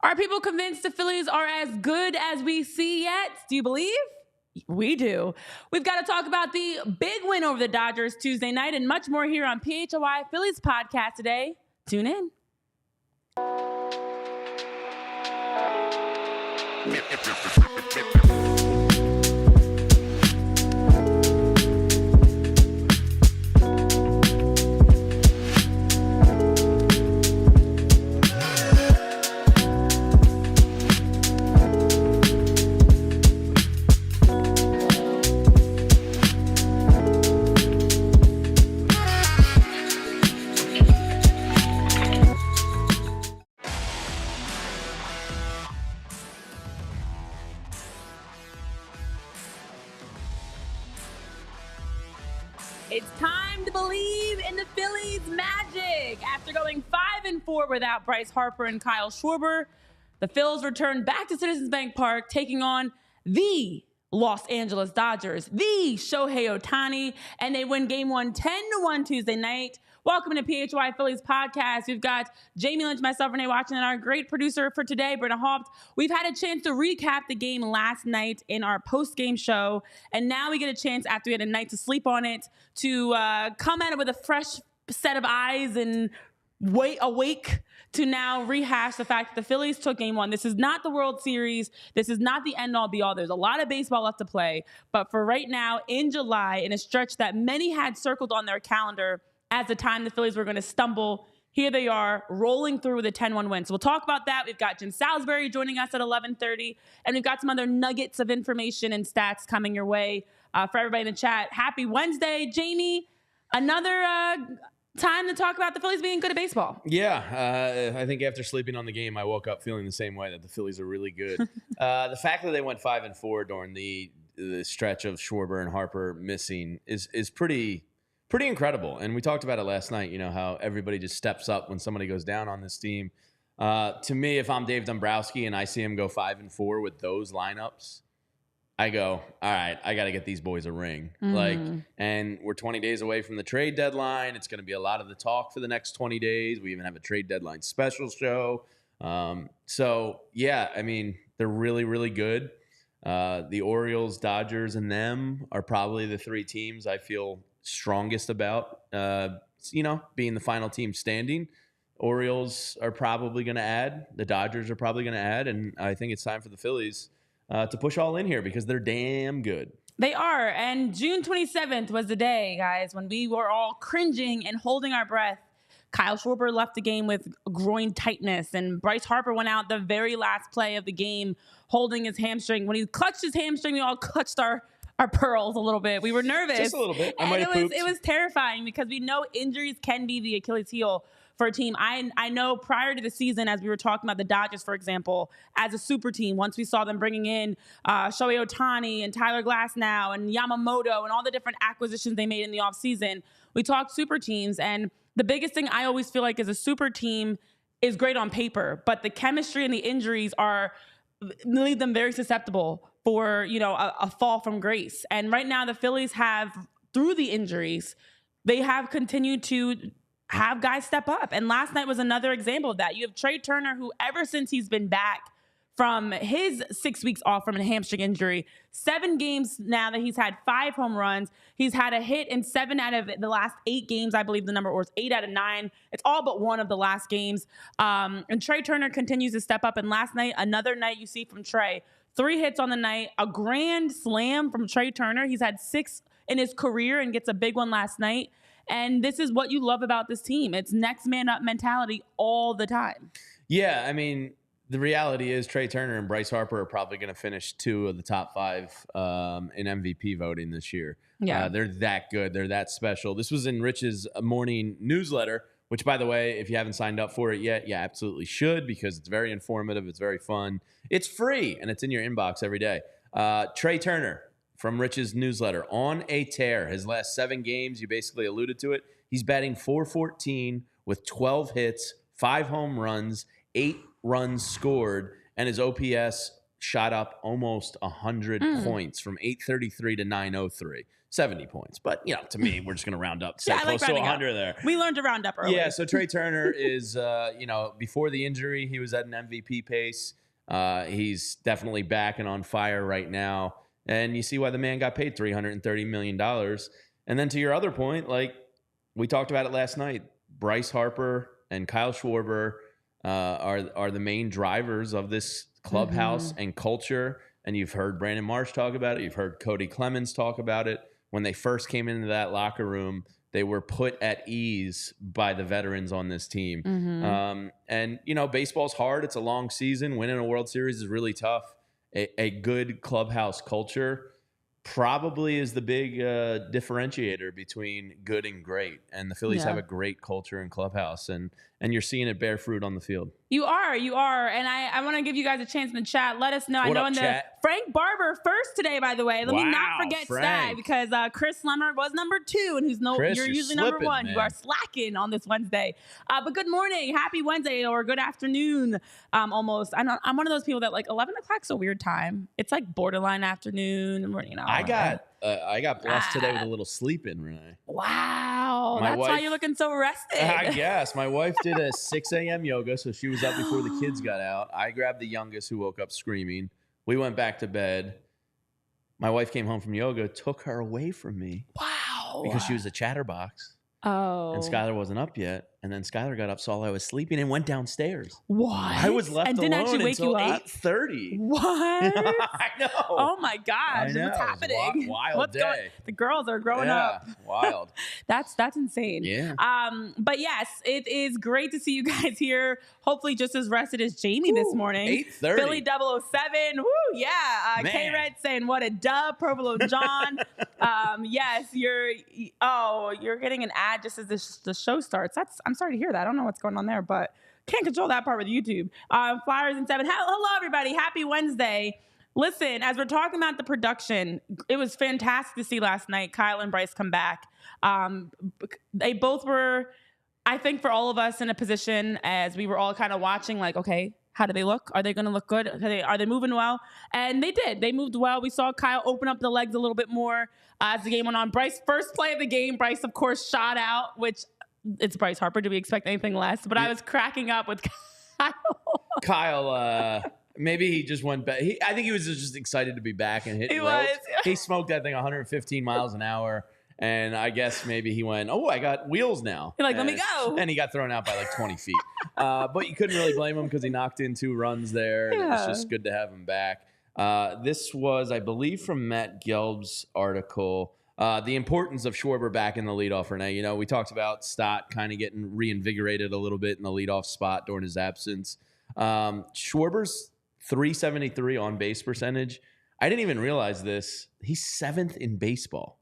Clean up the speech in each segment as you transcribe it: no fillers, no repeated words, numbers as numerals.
Are people convinced the Phillies are as good as we see yet? Do you believe? We do. We've got to talk about the big win over the Dodgers Tuesday night and much more here on PHLY Phillies podcast today. Tune in. It's time to believe in the Phillies' magic. After going 5-4 without Bryce Harper and Kyle Schwarber, the Phils returned back to Citizens Bank Park, taking on the Los Angeles Dodgers, the Shohei Ohtani, and they win Game 1 10-1 Tuesday night. Welcome to PHY Phillies podcast. We've got Jamie Lynch, myself, Renee watching, and our great producer for today, Britta Haupt. We've had a chance to recap the game last night in our post-game show, and now we get a chance, after we had a night to sleep on it, to come at it with a fresh set of eyes and awake to now rehash the fact that the Phillies took Game 1. This is not the World Series. This is not the end-all, be-all. There's a lot of baseball left to play, but for right now, in July, in a stretch that many had circled on their calendar as the time the Phillies were going to stumble, here they are rolling through with a 10-1 win. So we'll talk about that. We've got Jim Salisbury joining us at 11:30, and we've got some other nuggets of information and stats coming your way for everybody in the chat. Happy Wednesday, Jamie. Another time to talk about the Phillies being good at baseball. Yeah, I think after sleeping on the game, I woke up feeling the same way, that the Phillies are really good. The fact that they went 5-4 during the stretch of Schwarber and Harper missing is pretty incredible. And we talked about it last night, you know, how everybody just steps up when somebody goes down on this team. To me, if I'm Dave Dombrowski and I see him go 5-4 with those lineups, I go, all right, I got to get these boys a ring. And we're 20 days away from the trade deadline. It's going to be a lot of the talk for the next 20 days. We even have a trade deadline special show. So, yeah, I mean, they're really, really good. The Orioles, Dodgers, and them are probably the three teams I feel strongest about, being the final team standing. Orioles are probably going to add. The Dodgers are probably going to add. And I think it's time for the Phillies to push all in here because they're damn good. They are. And June 27th was the day, guys, when we were all cringing and holding our breath. Kyle Schwarber left the game with groin tightness, and Bryce Harper went out the very last play of the game holding his hamstring. When he clutched his hamstring, we all clutched our pearls a little bit. We were nervous. Just a little bit. It was terrifying because we know injuries can be the Achilles heel for a team. I know prior to the season, as we were talking about the Dodgers, for example, as a super team, once we saw them bringing in Shohei Ohtani and Tyler Glasnow and Yamamoto and all the different acquisitions they made in the offseason, we talked super teams. And the biggest thing I always feel like is a super team is great on paper, but the chemistry and the injuries leave them very susceptible for, a fall from grace. And right now the Phillies have, through the injuries, they have continued to have guys step up. And last night was another example of that. You have Trea Turner, who ever since he's been back from his 6 weeks off from a hamstring injury, 7 games now that he's had 5 home runs. He's had a hit in 7 out of the last 8 games. I believe the number was 8 out of 9. It's all but one of the last games. And Trea Turner continues to step up. And last night, another night you see from Trea, 3 hits on the night, a grand slam from Trea Turner. He's had 6 in his career and gets a big one last night. And this is what you love about this team. It's next man up mentality all the time. Yeah, I mean, the reality is Trea Turner and Bryce Harper are probably going to finish 2 of the top 5 in MVP voting this year. Yeah, they're that good. They're that special. This was in Rich's morning newsletter, which, by the way, if you haven't signed up for it yet, you absolutely should because it's very informative. It's very fun. It's free, and it's in your inbox every day. Trea Turner from Rich's newsletter, on a tear. His last 7 games, you basically alluded to it. He's batting .414 with 12 hits, 5 home runs, 8 runs scored, and his OPS shot up almost 100 points from 833 to 903. 70 points. But, to me, we're just going to round up, say close to 100 there. We learned to round up early. Yeah, so Trea Turner is, before the injury, he was at an MVP pace. He's definitely back and on fire right now. And you see why the man got paid $330 million. And then to your other point, like we talked about it last night, Bryce Harper and Kyle Schwarber are the main drivers of this clubhouse and culture. And you've heard Brandon Marsh talk about it. You've heard Cody Clemens talk about it. When they first came into that locker room, they were put at ease by the veterans on this team. And, baseball's hard. It's a long season. Winning a World Series is really tough. A good clubhouse culture probably is the big differentiator between good and great. And the Phillies have a great culture and clubhouse. And you're seeing it bear fruit on the field. You are. And I want to give you guys a chance in the chat. Let us know. What I know up, in the chat? Frank Barber first today, by the way. Let me not forget Frank. Stag, because Chris Lemmer was number 2, and you're usually number 1. Man. You are slacking on this Wednesday. But good morning, happy Wednesday, or good afternoon. Almost. I'm one of those people that 11 o'clock's a weird time. It's like borderline afternoon. I got blessed today with a little sleep in, Renee. Wow, that's why you're looking so rested. I guess my wife did a 6 a.m. yoga, so she was up before the kids got out. I grabbed the youngest, who woke up screaming. We went back to bed. My wife came home from yoga, took her away from me. Wow. Because she was a chatterbox. Oh. And Skylar wasn't up yet. And then Skylar got up, saw I was sleeping, and went downstairs. What? I was left and alone didn't actually wake until you up? 8:30. What? I know. Oh my gosh. I know. What's happening? Wild day. The girls are growing up. Wild. That's insane. Yeah. But yes, it is great to see you guys here. Hopefully just as rested as Jamie this morning. 8:30. Philly 007. Woo, yeah. K-Red saying what a dub. Provolone John. Yes, you're getting an ad just as the show starts. I'm sorry to hear that. I don't know what's going on there, but can't control that part with YouTube. Flyers in 7. Hello, everybody. Happy Wednesday. Listen, as we're talking about the production, it was fantastic to see last night Kyle and Bryce come back. They both were, I think, for all of us in a position as we were all kind of watching, like, okay, how do they look? Are they going to look good? Are they moving well? And they did. They moved well. We saw Kyle open up the legs a little bit more as the game went on. Bryce, first play of the game, Bryce, of course, shot out, which it's Bryce Harper. Do we expect anything less? But I was cracking up with Kyle. Kyle, maybe he just went back. I think he was just excited to be back and hitting ropes. He smoked that thing 115 miles an hour. And I guess maybe he went, I got wheels now. You're like, let me go. And he got thrown out by 20 feet. But you couldn't really blame him because he knocked in 2 runs there. And it was just good to have him back. This was, I believe, from Matt Gelb's article, the importance of Schwarber back in the leadoff, Renee. We talked about Stott kind of getting reinvigorated a little bit in the leadoff spot during his absence. Schwarber's 373 on base percentage. I didn't even realize this. He's 7th in baseball.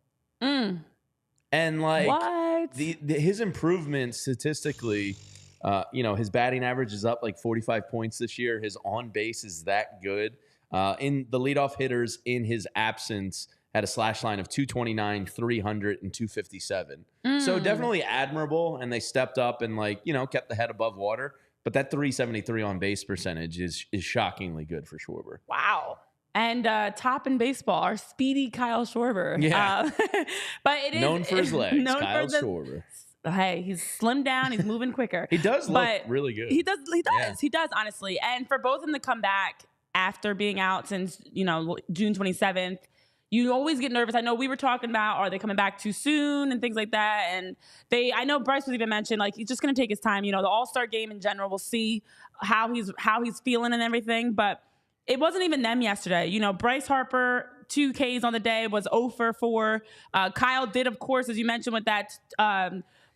And what? His improvement statistically, his batting average is up 45 points this year. His on base is that good. In the leadoff hitters in his absence had a slash line of 229, 300, and 257. So definitely admirable. And they stepped up and kept the head above water. But that 373 on base percentage is shockingly good for Schwarber. Wow. And top in baseball, our speedy Kyle Schwarber. Yeah. But it is known for his legs, Kyle Schwarber. Hey, he's slimmed down. He's moving quicker. He does look really good. He does. He does, honestly. And for both of them to come back after being out since, June 27th, you always get nervous. I know we were talking about, are they coming back too soon and things like that. And I know Bryce was even mentioned, he's just going to take his time. The All-Star game in general, we'll see how he's feeling and everything. But it wasn't even them yesterday. Bryce Harper, 2 Ks on the day, was 0 for 4. Kyle did, of course, as you mentioned, with that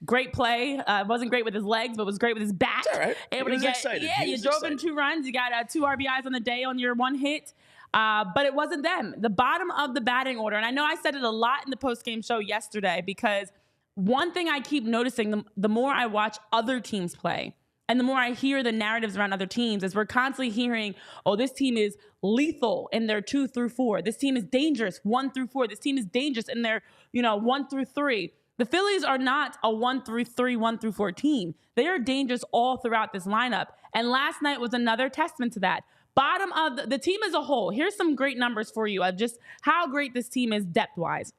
great play. Wasn't great with his legs, but was great with his bat. It's all right. Able to get excited. Yeah, you drove in 2 runs. You got 2 RBIs on the day on your 1 hit. But it wasn't them. The bottom of the batting order, and I know I said it a lot in the post-game show yesterday, because one thing I keep noticing, the more I watch other teams play, and the more I hear the narratives around other teams, is we're constantly hearing, this team is lethal in their 2 through 4. This team is dangerous 1 through 4. This team is dangerous in their 1 through 3. The Phillies are not a 1 through 3, 1 through 4 team. They are dangerous all throughout this lineup. And last night was another testament to that. Bottom of the team as a whole, here's some great numbers for you of just how great this team is depth-wise.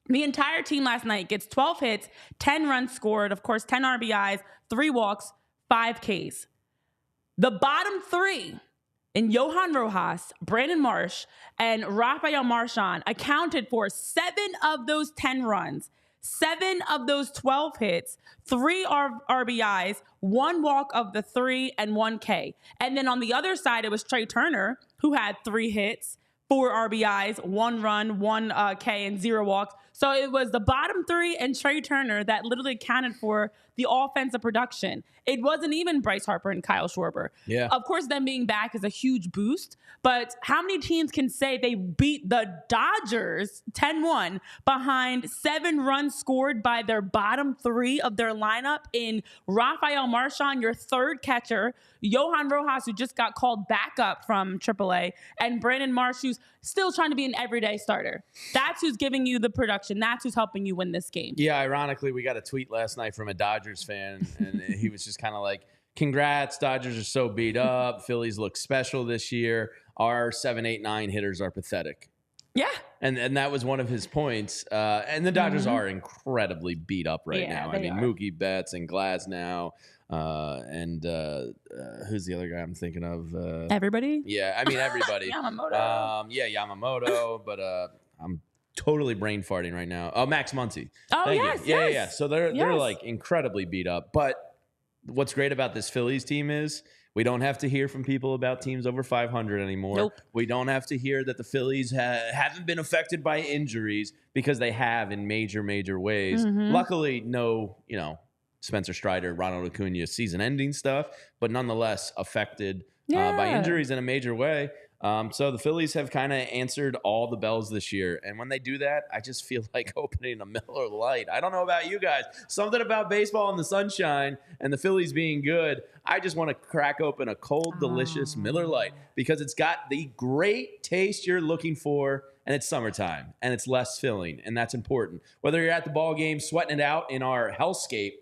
The entire team last night gets 12 hits, 10 runs scored, of course, 10 RBIs, 3 walks, 5 Ks. The bottom three in Johan Rojas, Brandon Marsh, and Rafael Marchand accounted for 7 of those 10 runs, 7 of those 12 hits, 3 RBIs, 1 walk of the 3, and 1 K. And then on the other side, it was Trea Turner, who had 3 hits, 4 RBIs, 1 run, 1 K, and 0 walks. So it was the bottom 3 and Trea Turner that literally accounted for the offensive production. It wasn't even Bryce Harper and Kyle Schwarber. Yeah. Of course, them being back is a huge boost, but how many teams can say they beat the Dodgers 10-1 behind 7 runs scored by their bottom 3 of their lineup in Rafael Marchand, your third catcher, Johan Rojas, who just got called back up from AAA, and Brandon Marsh, who's still trying to be an everyday starter. That's who's giving you the production. That's who's helping you win this game. Yeah, ironically, we got a tweet last night from a Dodgers fan, and he was just kind of like, congrats, Dodgers are so beat up. Phillies look special this year. Our 7, 8, 9 hitters are pathetic. Yeah. And that was one of his points. And the Dodgers are incredibly beat up right now. I mean, Mookie Betts and Glasnow. And who's the other guy I'm thinking of? Everybody? Yeah, I mean, everybody. Yamamoto. Yamamoto, but I'm totally brain farting right now. Oh, Max Muncy. Oh, yes, Yeah. So they're like incredibly beat up. But what's great about this Phillies team is we don't have to hear from people about teams over 500 anymore. Nope. We don't have to hear that the Phillies haven't been affected by injuries, because they have in major ways. Luckily, no, Spencer Strider, Ronald Acuna season-ending stuff, but nonetheless affected by injuries in a major way. So the Phillies have kind of answered all the bells this year. And when they do that, I just feel like opening a Miller Lite. I don't know about you guys. Something about baseball in the sunshine and the Phillies being good. I just want to crack open a cold, delicious Miller Lite, because it's got the great taste you're looking for, and it's summertime, and it's less filling, and that's important. Whether you're at the ball game sweating it out in our hellscape,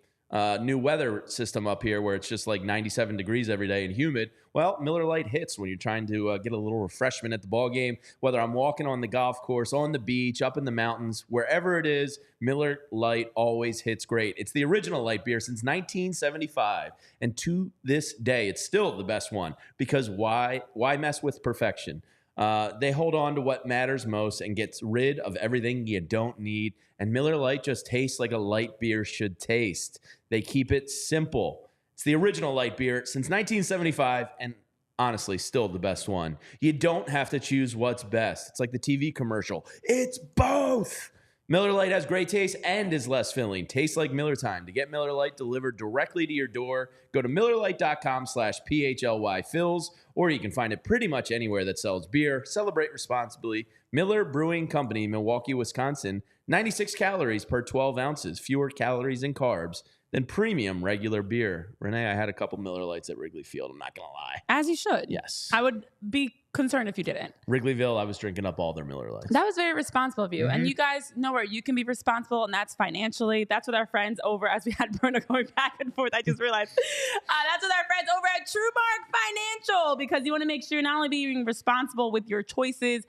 new weather system up here where it's just like 97 degrees every day and humid, well, Miller Lite hits when you're trying to get a little refreshment at the ball game. Whether I'm walking on the golf course, on the beach, up in the mountains, wherever it is, Miller Lite always hits great. It's the original light beer since 1975, and to this day, it's still the best one, because why mess with perfection? They hold on to what matters most and gets rid of everything you don't need. And Miller Lite just tastes like a light beer should taste. They keep it simple. It's the original light beer since 1975, and honestly, still the best one. You don't have to choose what's best. It's like the TV commercial. It's both. Miller Lite has great taste and is less filling. Tastes like Miller time. To get Miller Lite delivered directly to your door, go to MillerLite.com/PHLY Phils, or you can find it pretty much anywhere that sells beer. Celebrate responsibly. Miller Brewing Company, Milwaukee, Wisconsin. 96 calories per 12 ounces. Fewer calories and carbs than premium regular beer. Renee, I had a couple Miller Lights at Wrigley Field. I'm not going to lie. As you should. Yes. I would be concerned if you didn't. Wrigleyville, I was drinking up all their Miller Lights. That was very responsible of you. And you guys know where you can be responsible, and that's financially. That's with our friends over, as we had Bruno going back and forth, I just realized. That's with our friends over at TrueMark Financial, because you want to make sure you're not only being responsible with your choices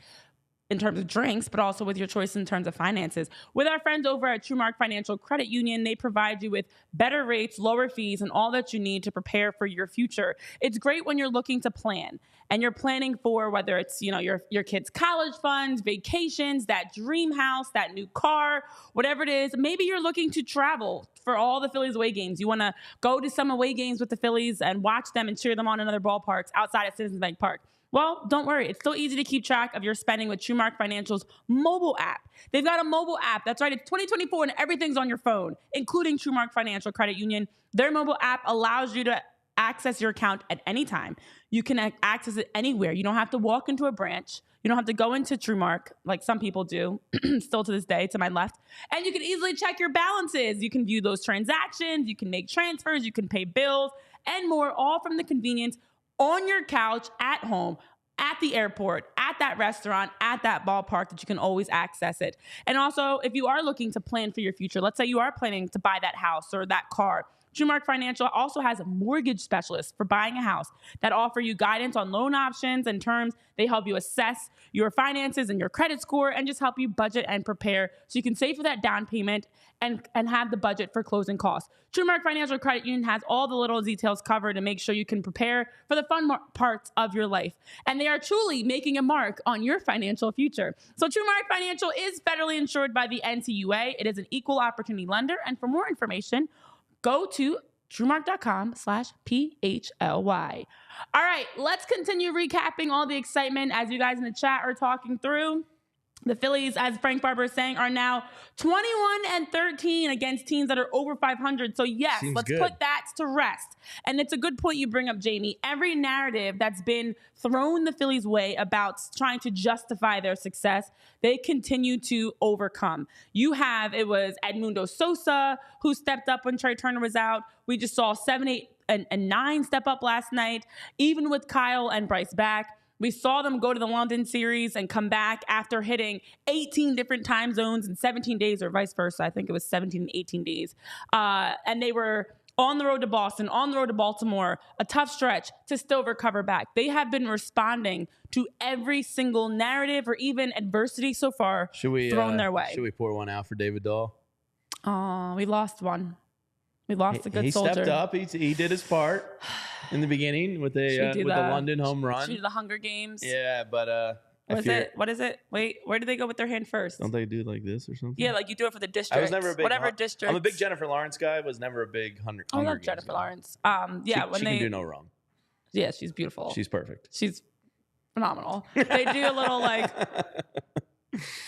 in terms of drinks, but also with your choice in terms of finances. With our friends over at TrueMark Financial Credit Union, they provide you with better rates, lower fees, and all that you need to prepare for your future. It's great when you're looking to plan, and you're planning for whether it's, your kids' college funds, vacations, that dream house, that new car, whatever it is. Maybe you're looking to travel for all the Phillies away games. You want to go to some away games with the Phillies and watch them and cheer them on in other ballparks outside of Citizens Bank Park. Well, don't worry. It's still easy to keep track of your spending with TrueMark Financial's mobile app. They've got a mobile app. That's right. It's 2024 and everything's on your phone, including TrueMark Financial Credit Union. Their mobile app allows you to access your account at any time. You can access it anywhere. You don't have to walk into a branch. You don't have to go into TrueMark like some people do, still to this day, to my left. And you can easily check your balances. You can view those transactions. You can make transfers. You can pay bills and more, all from the convenience on your couch, at home, at the airport, at that restaurant, at that ballpark, that you can always access it. And also, if you are looking to plan for your future, let's say you are planning to buy that house or that car, TrueMark Financial also has a mortgage specialist for buying a house that offer you guidance on loan options and terms. They help you assess your finances and your credit score and just help you budget and prepare so you can save for that down payment and have the budget for closing costs. TrueMark Financial Credit Union has all the little details covered to make sure you can prepare for the fun parts of your life. And they are truly making a mark on your financial future. So TrueMark Financial is federally insured by the NCUA. It is an equal opportunity lender. And for more information, go to TrueMark.com/PHLY. All right, let's continue recapping all the excitement as you guys in the chat are talking through. The Phillies, as Frank Barber is saying, are now 21-13 against teams that are over 500. So yes, Seems let's good. put that to rest. And it's a good point you bring up, Jamie. Every narrative that's been thrown the Phillies' way about trying to justify their success, they continue to overcome. It was Edmundo Sosa who stepped up when Trea Turner was out. We just saw 7, 8, and 9 step up last night, even with Kyle and Bryce back. We saw them go to the London series and come back after hitting 18 different time zones in 17 days or vice versa. I think it was 17 and 18 days. And they were on the road to Boston, on the road to Baltimore, a tough stretch to still recover back. They have been responding to every single narrative or even adversity so far thrown their way. Should we pour one out for David Dahl? Oh, we lost one. We lost a good soldier. He stepped up. He did his part in the beginning with the London home run. Should we do the Hunger Games? Yeah, but what is it? Wait, where do they go with their hand first? Don't they do like this or something? Yeah, like you do it for the district. I was never a big district. I'm a big Jennifer Lawrence guy. Was never a big Hunger I love Games Jennifer guy. Lawrence. She can do no wrong. Yeah, she's beautiful. She's perfect. She's phenomenal. They do a little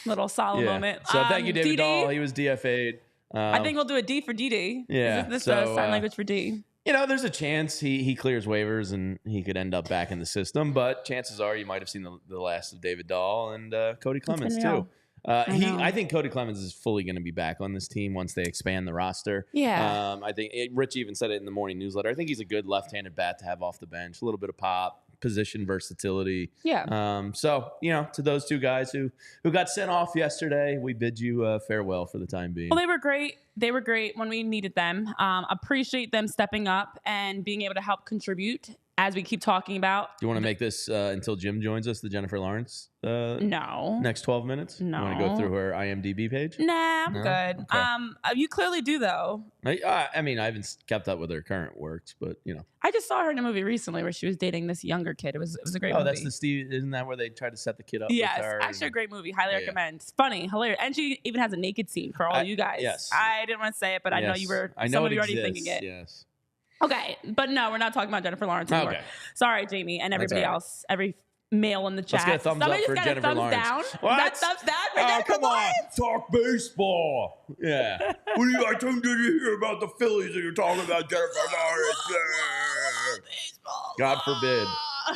little solemn moment. So thank you, David Dahl. He was DFA'd. I think we'll do a D for DD. Yeah. This sign language for D. There's a chance he clears waivers and he could end up back in the system, but chances are you might have seen the last of David Dahl and Cody Clemens too. I think Cody Clemens is fully going to be back on this team once they expand the roster. Yeah. I think Rich even said it in the morning newsletter. I think he's a good left-handed bat to have off the bench, a little bit of pop, position versatility. Yeah. So to those two guys who got sent off yesterday, we bid you farewell for the time being. Well, they were great. They were great when we needed them. Appreciate them stepping up and being able to help contribute, as we keep talking about. Do you want to make this until Jim joins us, the Jennifer Lawrence? No. Next 12 minutes? No. You want to go through her IMDb page? Nah, I'm good. Okay. You clearly do, though. I mean, I haven't kept up with her current works, but I just saw her in a movie recently where she was dating this younger kid. It was a great movie. Oh, that's the Steve. Isn't that where they tried to set the kid up? Yes, with her actually a great movie. Highly recommend. It's funny, hilarious, and she even has a naked scene for all you guys. Yes. I didn't want to say it, but I know you were. Some of you already thinking it. Yes. Okay, but no, we're not talking about Jennifer Lawrence anymore. Okay. Sorry, Jamie, and everybody else, every male in the chat. Let's get a thumbs Somebody up for just got Jennifer a thumbs Lawrence. down. What? That thumbs down for Oh, Jennifer come on. Lawrence? Talk baseball. Yeah. What do you? I tuned in to hear about the Phillies and you're talking about Jennifer Lawrence. Baseball. God forbid.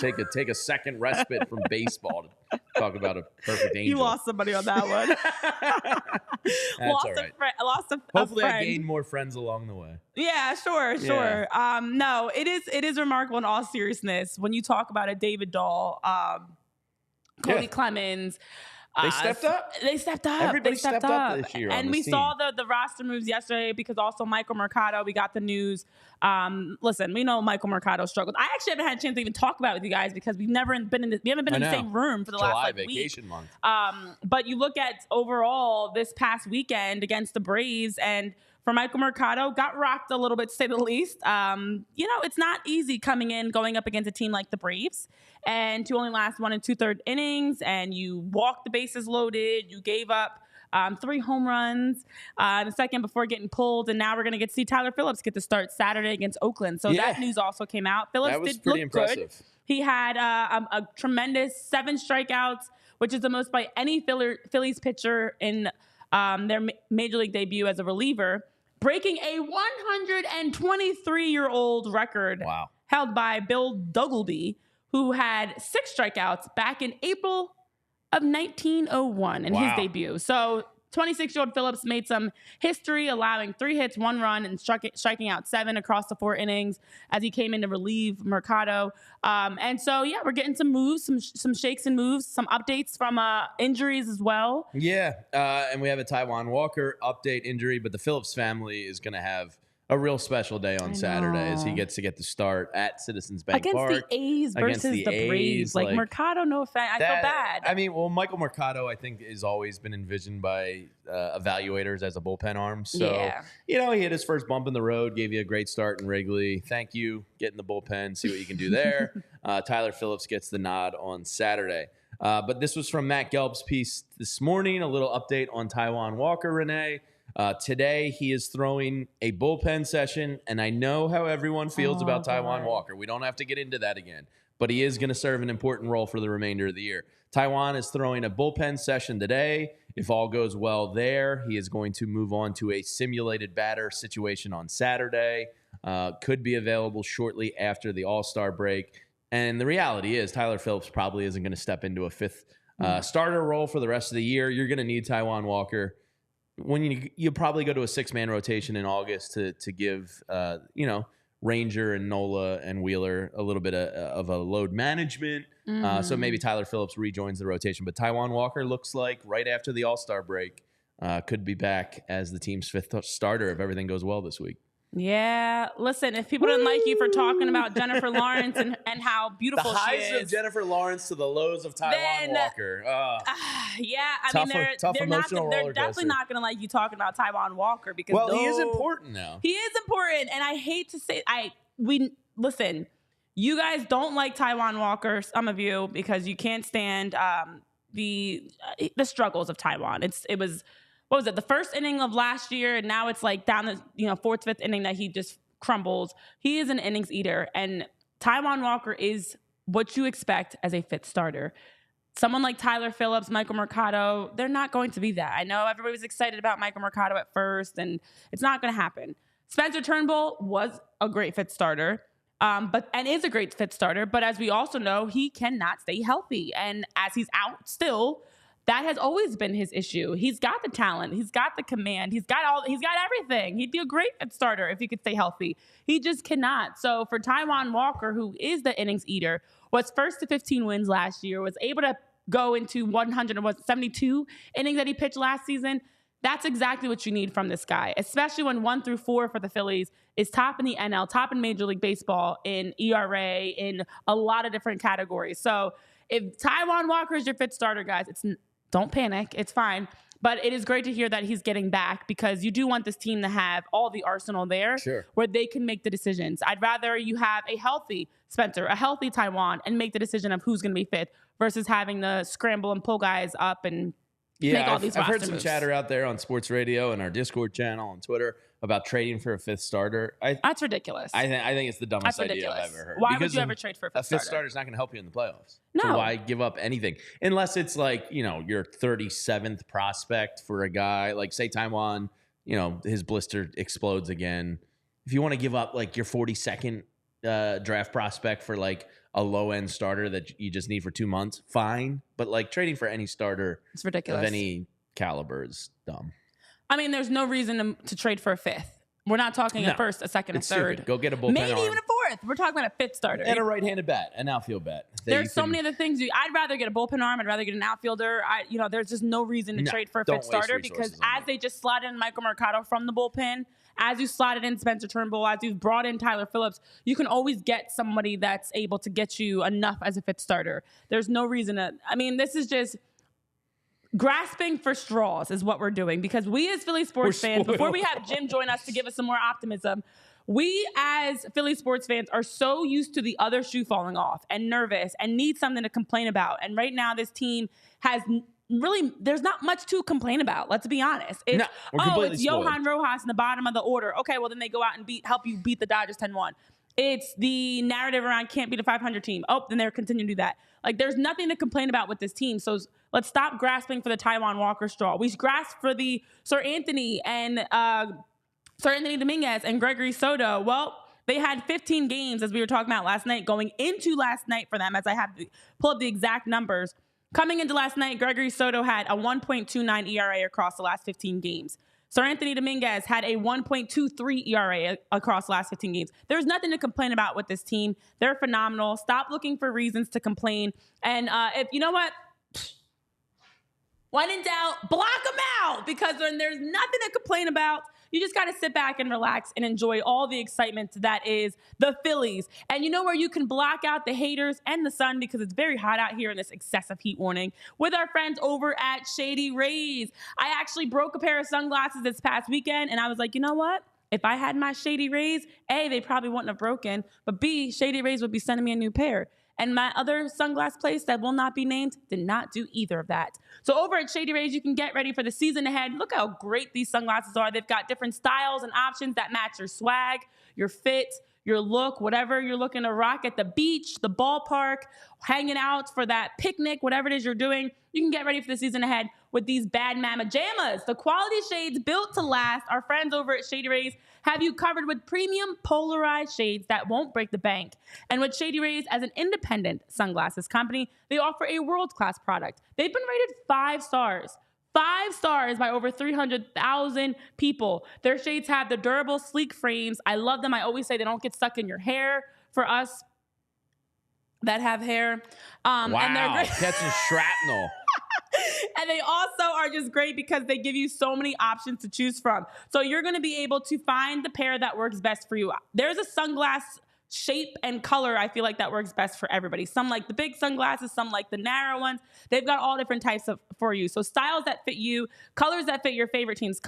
Take a second respite from baseball to talk about a perfect angel. You lost somebody on that one. That's lost all right. Lost a Hopefully friend. I gained more friends along the way. Yeah, sure. No, it is remarkable in all seriousness when you talk about a David Dahl, Cody Clemens. They stepped up. Everybody stepped up this year. And we saw the roster moves yesterday because also Michael Mercado, we got the news. Listen, we know Michael Mercado struggled. I actually haven't had a chance to even talk about it with you guys because we haven't been in the same room for the last vacation month. But you look at overall this past weekend against the Braves, and for Michael Mercado, got rocked a little bit, to say the least. It's not easy going up against a team like the Braves and to only last 1 2/3 innings, and you walked the bases loaded. You gave up 3 home runs in the second before getting pulled, and now we're going to see Tyler Phillips get to start Saturday against Oakland. So that news also came out. Phillips that was did pretty look impressive. good. He had a tremendous 7 strikeouts, which is the most by any Phillies pitcher in their major league debut as a reliever, breaking a 123-year-old record held by Bill Duggledy, who had 6 strikeouts back in April of 1901 in his debut. So 26-year-old Phillips made some history, allowing 3 hits, 1 run, and striking out 7 across the 4 innings as he came in to relieve Mercado. And so, we're getting some moves, some shakes and moves, some updates from injuries as well. Yeah, and we have a Taiwan Walker update injury, but the Phillips family is going to have a real special day on Saturday as he gets to start at Citizens Bank against Park. the A's versus the Braves. Like Mercado, no offense. I feel bad. I mean, well, Michael Mercado, I think, has always been envisioned by evaluators as a bullpen arm. So, he hit his first bump in the road, gave you a great start in Wrigley. Thank you. Get in the bullpen, see what you can do there. Tyler Phillips gets the nod on Saturday. But this was from Matt Gelb's piece this morning, a little update on Taijuan Walker, Renee. Today, he is throwing a bullpen session, and I know how everyone feels about Taijuan Walker. We don't have to get into that again, but he is going to serve an important role for the remainder of the year. Taijuan is throwing a bullpen session today. If all goes well there, he is going to move on to a simulated batter situation on Saturday. Could be available shortly after the All-Star break. And the reality is Tyler Phillips probably isn't going to step into a fifth starter role for the rest of the year. You're going to need Taijuan Walker. When you probably go to a 6-man rotation in August to give Ranger and Nola and Wheeler a little bit of a load management. So maybe Tyler Phillips rejoins the rotation. But Taijuan Walker looks like right after the All-Star break could be back as the team's fifth starter if everything goes well this week. Yeah, listen, if people didn't like you for talking about Jennifer Lawrence and how beautiful she is. The highs of Jennifer Lawrence to the lows of Taijuan Walker. Yeah, I mean, they're definitely not going to like you talking about Taijuan Walker because he is important now. He is important, and I hate to say listen, you guys don't like Taijuan Walker, some of you, because you can't stand the struggles of Taijuan. It was what was it, the first inning of last year, and now it's like down the fourth, fifth inning that he just crumbles. He is an innings eater, and Taijuan Walker is what you expect as a fifth starter. Someone like Tyler Phillips, Michael Mercado, they're not going to be that. I know everybody was excited about Michael Mercado at first, and it's not going to happen. Spencer Turnbull was a great fifth starter, and is a great fifth starter, but as we also know, he cannot stay healthy, and as he's out still, that has always been his issue. He's got the talent. He's got the command. He's got everything. He'd be a great fifth starter if he could stay healthy. He just cannot. So for Taijuan Walker, who is the innings eater, was first to 15 wins last year, was able to go into 172 innings that he pitched last season. That's exactly what you need from this guy, especially when 1 through 4 for the Phillies is top in the NL, top in Major League Baseball, in ERA, in a lot of different categories. So if Taijuan Walker is your fifth starter, guys, don't panic. It's fine. But it is great to hear that he's getting back because you do want this team to have all the arsenal there where they can make the decisions. I'd rather you have a healthy Spencer, a healthy Taijuan, and make the decision of who's going to be fifth versus having to scramble and pull guys up and make all these roster I've heard some moves. chatter out there on sports radio and our Discord channel on Twitter about trading for a fifth starter. That's ridiculous. I think it's the dumbest idea I've ever heard. Why would you ever trade for a fifth starter? A fifth starter is not going to help you in the playoffs. No. So why give up anything? Unless it's like, your 37th prospect for a guy. Like, say Taijuan, his blister explodes again. If you want to give up, like, your 42nd draft prospect for, like, a low-end starter that you just need for 2 months, fine. But, like, trading for any starter it's ridiculous. Of any caliber is dumb. I mean, there's no reason to trade for a fifth. We're not talking a first, a second, a third. Stupid. Go get a bullpen Maybe arm. even a fourth. We're talking about a fifth starter. And a right-handed bat, an outfield bat. There's so many other things. I'd rather get a bullpen arm. I'd rather get an outfielder. There's just no reason to trade for a fifth starter because as they just slot in Michael Mercado from the bullpen, as you slotted in Spencer Turnbull, as you've brought in Tyler Phillips, you can always get somebody that's able to get you enough as a fifth starter. There's no reason to. I mean, this is just grasping for straws is what we're doing because we as Philly sports fans, before we have Jim join us to give us some more optimism, we as Philly sports fans are so used to the other shoe falling off and nervous and need something to complain about. And right now this team has really, there's not much to complain about. Let's be honest. It's Johan Rojas in the bottom of the order. Okay, well then they go out and help you beat the Dodgers 10-1. It's the narrative around can't beat a 500 team. Oh, then they're continuing to do that. Like, there's nothing to complain about with this team. So let's stop grasping for the Taijuan Walker straw. We grasp for the Sir Anthony Dominguez and Gregory Soto. Well, they had 15 games, as we were talking about last night, going into last night for them, as I have to pull up the exact numbers. Coming into last night, Gregory Soto had a 1.29 ERA across the last 15 games. Sir Anthony Dominguez had a 1.23 ERA across the last 15 games. There's nothing to complain about with this team. They're phenomenal. Stop looking for reasons to complain. And if you know what? When in doubt, block them out because when there's nothing to complain about, You just got to sit back and relax and enjoy all the excitement that is the Phillies. And you know where you can block out the haters and the sun, because it's very hot out here in this excessive heat warning, with our friends over at Shady Rays. I actually broke a pair of sunglasses this past weekend, and I was like, you know what? If I had my Shady Rays, A, they probably wouldn't have broken, but B, Shady Rays would be sending me a new pair. And my other sunglass place that will not be named did not do either of that. So over at Shady Rays, you can get ready for the season ahead. Look how great these sunglasses are. They've got different styles and options that match your swag, your fit, your look, whatever you're looking to rock at the beach, the ballpark, hanging out for that picnic, whatever it is you're doing. You can get ready for the season ahead with these Bad Mama Jammas, the quality shades built to last. Our friends over at Shady Rays have you covered with premium polarized shades that won't break the bank. And with Shady Rays, as an independent sunglasses company, they offer a world-class product. They've been rated 5 stars. 5 stars by over 300,000 people. Their shades have the durable, sleek frames. I love them. I always say they don't get stuck in your hair. For us that have hair. Wow, and they're great. catching shrapnel. And they also are just great because they give you so many options to choose from. So you're going to be able to find the pair that works best for you. There's a sunglass shape and color, I feel like, that works best for everybody. Some like the big sunglasses, some like the narrow ones. They've got all different types for you. So styles that fit you, colors that fit your favorite team's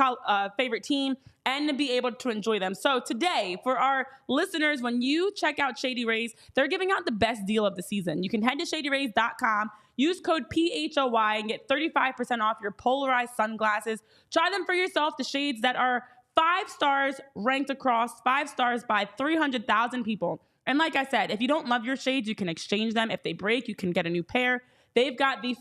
favorite team, and to be able to enjoy them. So today, for our listeners, when you check out Shady Rays, they're giving out the best deal of the season. You can head to shadyrays.com, use code PHLY, and get 35% off your polarized sunglasses. Try them for yourself, the shades that are 5 stars, ranked across 5 stars by 300,000 people. And like I said, if you don't love your shades, you can exchange them. If they break, you can get a new pair. They've got the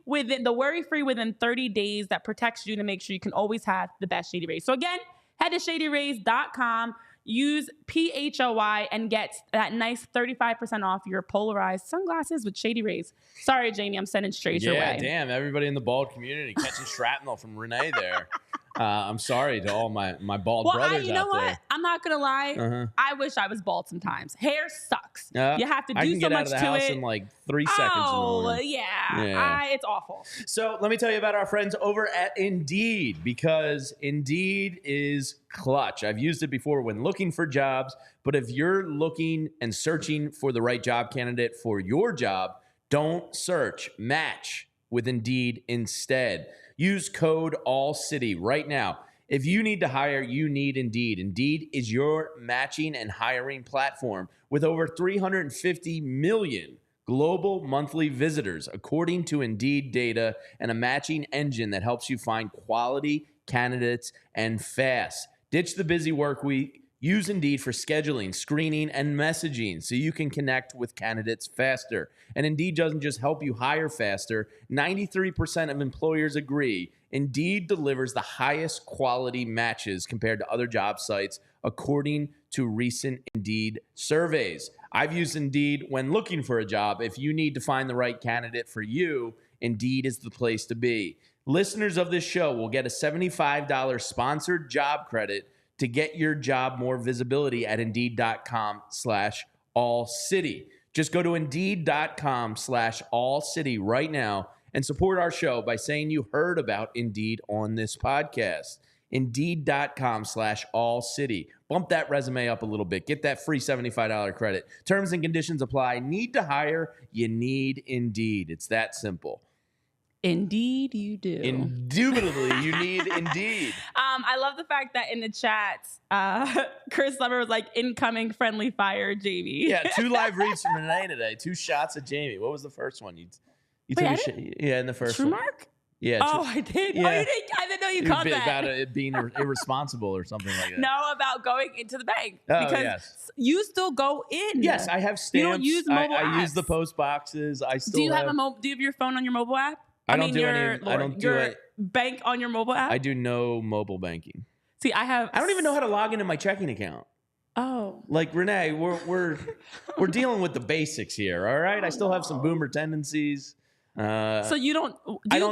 worry-free within 30 days that protects you to make sure you can always have the best Shady Rays. So again, head to shadyrays.com, use PHLY, and get that nice 35% off your polarized sunglasses with Shady Rays. Sorry, Jamie, I'm sending straight your way. Yeah, damn, everybody in the bald community catching shrapnel from Renee there. I'm sorry to all my bald brothers out there. You know what? I'm not going to lie. I wish I was bald sometimes. Hair sucks. You have to do so much to it. I can get out of the house in like 3 seconds. Oh, yeah. It's awful. So let me tell you about our friends over at Indeed, because Indeed is clutch. I've used it before when looking for jobs, but if you're looking and searching for the right job candidate for your job, don't search. Match with Indeed instead. Use code ALLCITY right now. If you need to hire, you need Indeed. Indeed is your matching and hiring platform with over 350 million global monthly visitors, according to Indeed data, and a matching engine that helps you find quality candidates and fast. Ditch the busy work week. Use Indeed for scheduling, screening, and messaging so you can connect with candidates faster. And Indeed doesn't just help you hire faster. 93% of employers agree Indeed delivers the highest quality matches compared to other job sites, according to recent Indeed surveys. I've used Indeed when looking for a job. If you need to find the right candidate for you, Indeed is the place to be. Listeners of this show will get a $75 sponsored job credit to get your job more visibility at Indeed.com/AllCity. Just go to Indeed.com/AllCity right now and support our show by saying you heard about Indeed on this podcast. Indeed.com/AllCity. Bump that resume up a little bit. Get that free $75 credit. Terms and conditions apply. Need to hire? You need Indeed. It's that simple. Indeed, you do. Indubitably, you need Indeed. I love the fact that in the chat, Chris Lumber was like, incoming friendly fire, Jamie. Yeah, 2 live reads from Renee today. 2 shots at Jamie. What was the first one? You Wait, in the first True one. Mark? Yeah. Oh, I did. Yeah. Oh, you didn't, I didn't know you caught that. About it being irresponsible or something like that. No, about going into the bank. Oh, because yes. you still go in. Yes, I have stamps. You don't use mobile apps. I use the post boxes. I still do you have your phone on your mobile app? I don't do your bank on your mobile app? I do no mobile banking. See, I don't even know how to log into my checking account. Oh. Like, Renee, we're dealing with the basics here, all right? I still have some boomer tendencies. So you don't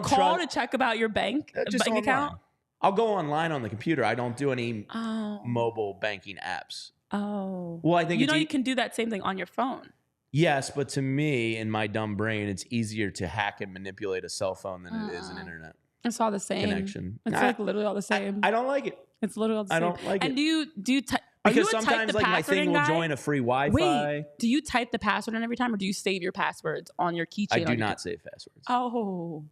call to check about your bank account? I'll go online on the computer. I don't do any mobile banking apps. Oh. Well, I think you can do that same thing on your phone. Yes, but to me, in my dumb brain, it's easier to hack and manipulate a cell phone than it is an internet. It's all the same Connection. It's like literally all the same. I don't like it. It's literally all the I same. don't like and it. do you Because type sometimes the like my password thing in will guy? join a free Wi-Fi. Wait, do you type the password in every time, or do you save your passwords on your keychain? I do not save passwords. Oh.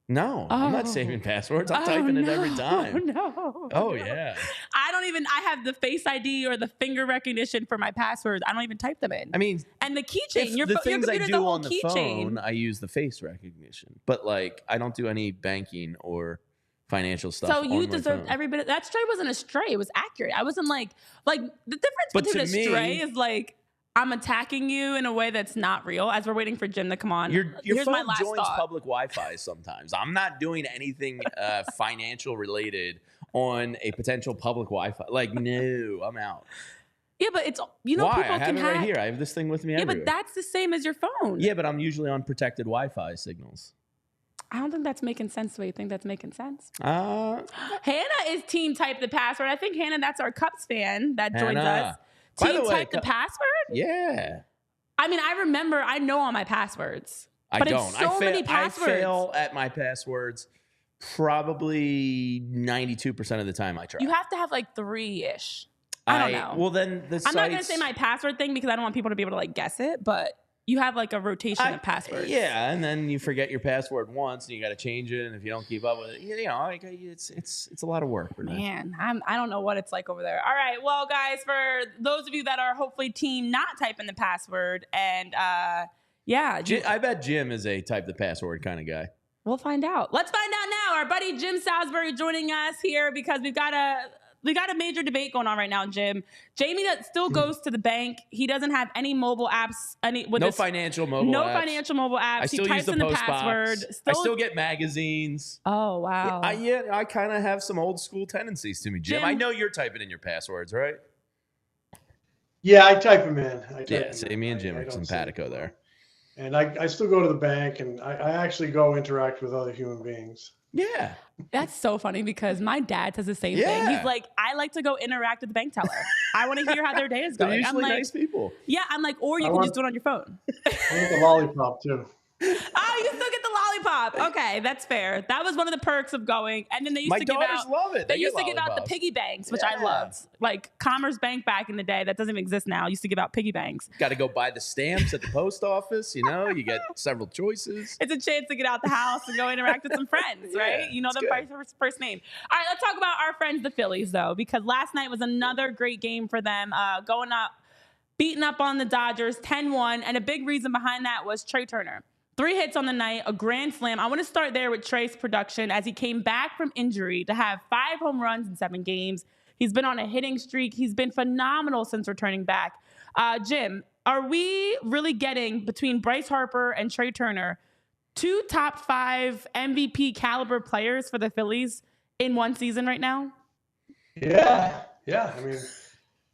No, I'm not saving passwords. I'm typing it every time. Oh, no. Oh, yeah. I have the Face ID or the finger recognition for my passwords. I don't even type them in. I mean, and the keychain, your the things I computer's do a whole on the keychain. phone, I use the face recognition. But like, I don't do any banking or financial stuff. So you on my deserved phone. every bit. That stray wasn't a stray. It was accurate. I wasn't like the difference But between a to me- stray is like I'm attacking you in a way that's not real. As we're waiting for Jim to come on, Your here's my phone last joins thought. public Wi-Fi sometimes. I'm not doing anything financial related on a potential public Wi-Fi. Like, no, I'm out. Yeah, but it's Why? people I have can it hack. right here. I have this thing with me Yeah, everywhere. but that's the same as your phone. Yeah, but I'm usually on protected Wi-Fi signals. I don't think that's making sense the way you think that's making sense. Hannah Hannah is team type the password. I think Hannah, that's our Cubs fan that joins us. By the Team way, type the password? Yeah. I mean, I know all my passwords. I but don't. It's so many passwords. I fail at my passwords probably 92% of the time I try. You have to have like 3-ish. I don't know. Well, then I'm not going to say my password thing because I don't want people to be able to like guess it, but you have like a rotation of passwords. Yeah, and then you forget your password once, and you got to change it. And if you don't keep up with it, like, it's a lot of work. Renee. Man, I don't know what it's like over there. All right, well, guys, for those of you that are hopefully team not typing the password, and yeah, I bet Jim is a type the password kind of guy. We'll find out. Let's find out now. Our buddy Jim Salisbury joining us here because we got a major debate going on right now, Jim. Jamie that still goes to the bank. He doesn't have any mobile apps. No financial mobile apps. I still he types use the in the post password. box. I still get magazines. Oh, wow. I kind of have some old school tendencies to me, Jim. I know you're typing in your passwords, right? Yeah, I type them in. See, me and Jim are simpatico there. And I still go to the bank, and I actually go interact with other human beings. Yeah. That's so funny because my dad says the same thing. He's like, I like to go interact with the bank teller. I want to hear how their day is going. They're usually I'm like, nice people. Yeah, I'm like, or you can just do it on your phone. I want the lollipop, too. Oh, you still get the lollipop. Okay, that's fair. That was one of the perks of going. And then they used to give out. Love it. They used to give out the piggy banks, which I loved. Like Commerce Bank back in the day, that doesn't even exist now. Used to give out piggy banks. Got to go buy the stamps at the post office. You get several choices. It's a chance to get out the house and go interact with some friends, right? You know them by first name. All right, let's talk about our friends, the Phillies, though, because last night was another great game for them, going up, beating up on the Dodgers 10-1, and a big reason behind that was Trea Turner. 3 hits on the night, a grand slam. I want to start there with Trea's production as he came back from injury to have 5 home runs in 7 games. He's been on a hitting streak. He's been phenomenal since returning back. Jim, are we really getting, between Bryce Harper and Trea Turner, 2 top 5 MVP caliber players for the Phillies in one season right now? Yeah. I mean,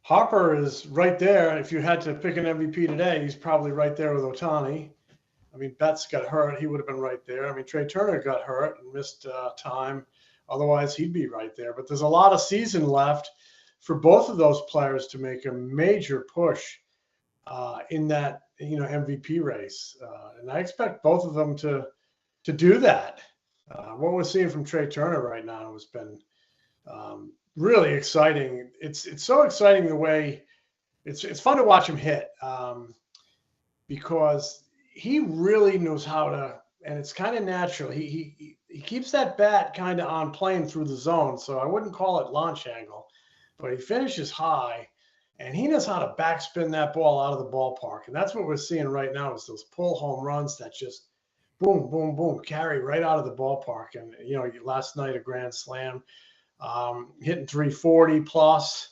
Harper is right there. If you had to pick an MVP today, he's probably right there with Ohtani. I mean, Betts got hurt. He would have been right there. I mean, Trea Turner got hurt and missed time. Otherwise, he'd be right there. But there's a lot of season left for both of those players to make a major push in that, MVP race. And I expect both of them to do that. What we're seeing from Trea Turner right now has been really exciting. It's so exciting the way it's fun to watch him hit because he really knows how to, and it's kind of natural. He keeps that bat kind of on plane through the zone. So I wouldn't call it launch angle, but he finishes high and he knows how to backspin that ball out of the ballpark. And that's what we're seeing right now is those pull home runs that just boom, boom, boom, carry right out of the ballpark. And, last night, a grand slam, hitting 340 plus.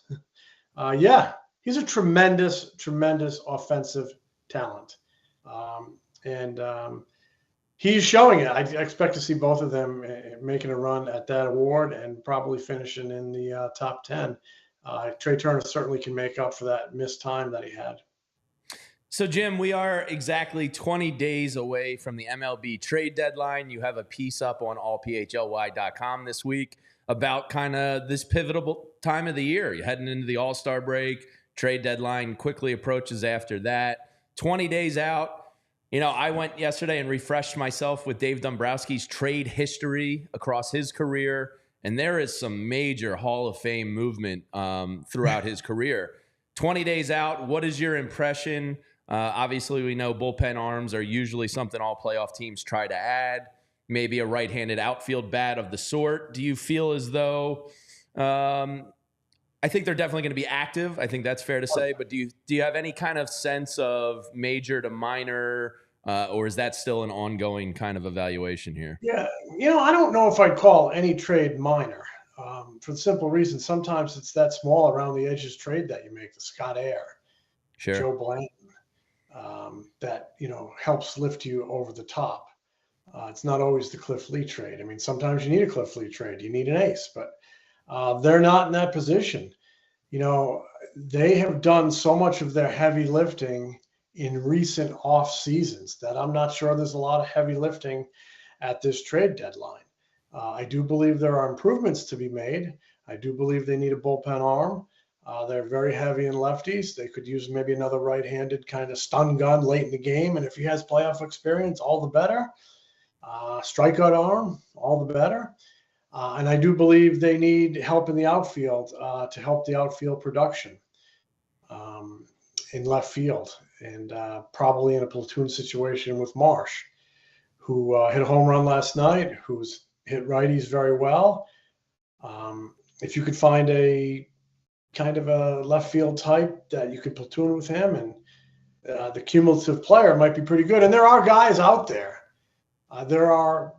He's a tremendous, tremendous offensive talent. He's showing it. I expect to see both of them making a run at that award and probably finishing in the top 10. Trea Turner certainly can make up for that missed time that he had. So, Jim, we are exactly 20 days away from the MLB trade deadline. You have a piece up on allphly.com this week about kind of this pivotal time of the year. You're heading into the All-Star break. Trade deadline quickly approaches after that. 20 days out. I went yesterday and refreshed myself with Dave Dombrowski's trade history across his career. and there is some major Hall of Fame movement throughout his career. 20 days out, what is your impression? Obviously, we know bullpen arms are usually something all playoff teams try to add. Maybe a right-handed outfield bat of the sort. Do you feel as though I think they're definitely going to be active. I think that's fair to say. But do you have any kind of sense of major to minor, or is that still an ongoing kind of evaluation here? Yeah, I don't know if I'd call any trade minor, for the simple reason sometimes it's that small around the edges trade that you make, the Scott Air, Sure. Joe Blanton, that helps lift you over the top. It's not always the Cliff Lee trade. I mean, sometimes you need a Cliff Lee trade. You need an ace, but they're not in that position. They have done so much of their heavy lifting in recent off seasons that I'm not sure there's a lot of heavy lifting at this trade deadline. I do believe there are improvements to be made. I do believe they need a bullpen arm. They're very heavy in lefties. They could use maybe another right-handed kind of stun gun late in the game. And if he has playoff experience, all the better. Strikeout arm, all the better. And I do believe they need help in the outfield to help the outfield production in left field, and probably in a platoon situation with Marsh, who hit a home run last night, who's hit righties very well. If you could find a kind of a left field type that you could platoon with him, and the cumulative player might be pretty good. And there are guys out there. There are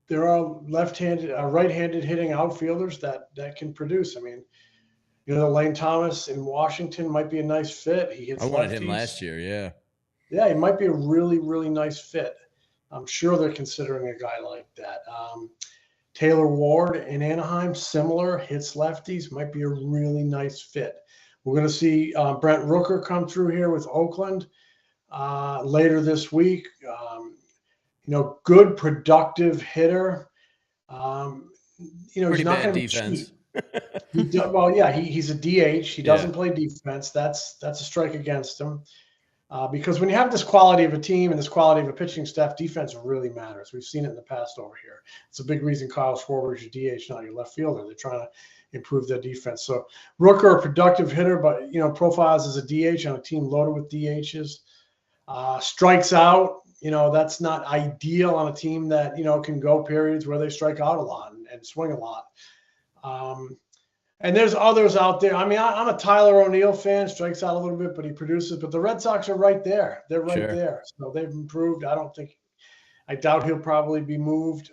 left-handed, right-handed hitting outfielders that can produce. I mean, Lane Thomas in Washington might be a nice fit. He hits I wanted lefties. him last year. Yeah. Yeah, he might be a really, really nice fit. I'm sure they're considering a guy like that. Taylor Ward in Anaheim, similar, hits lefties, might be a really nice fit. We're going to see Brent Rooker come through here with Oakland later this week. Good, productive hitter. He's not going to be cheap. He's a DH. He doesn't play defense. That's a strike against him. Because when you have this quality of a team and this quality of a pitching staff, defense really matters. We've seen it in the past over here. It's a big reason Kyle Schwarber is your DH, not your left fielder. They're trying to improve their defense. So Rooker, a productive hitter, but profiles as a DH on a team loaded with DHs. Strikes out. That's not ideal on a team that, can go periods where they strike out a lot and swing a lot. And there's others out there. I mean, I'm a Tyler O'Neill fan, strikes out a little bit, but he produces. But the Red Sox are right there. They're right there. So they've improved. I doubt he'll probably be moved.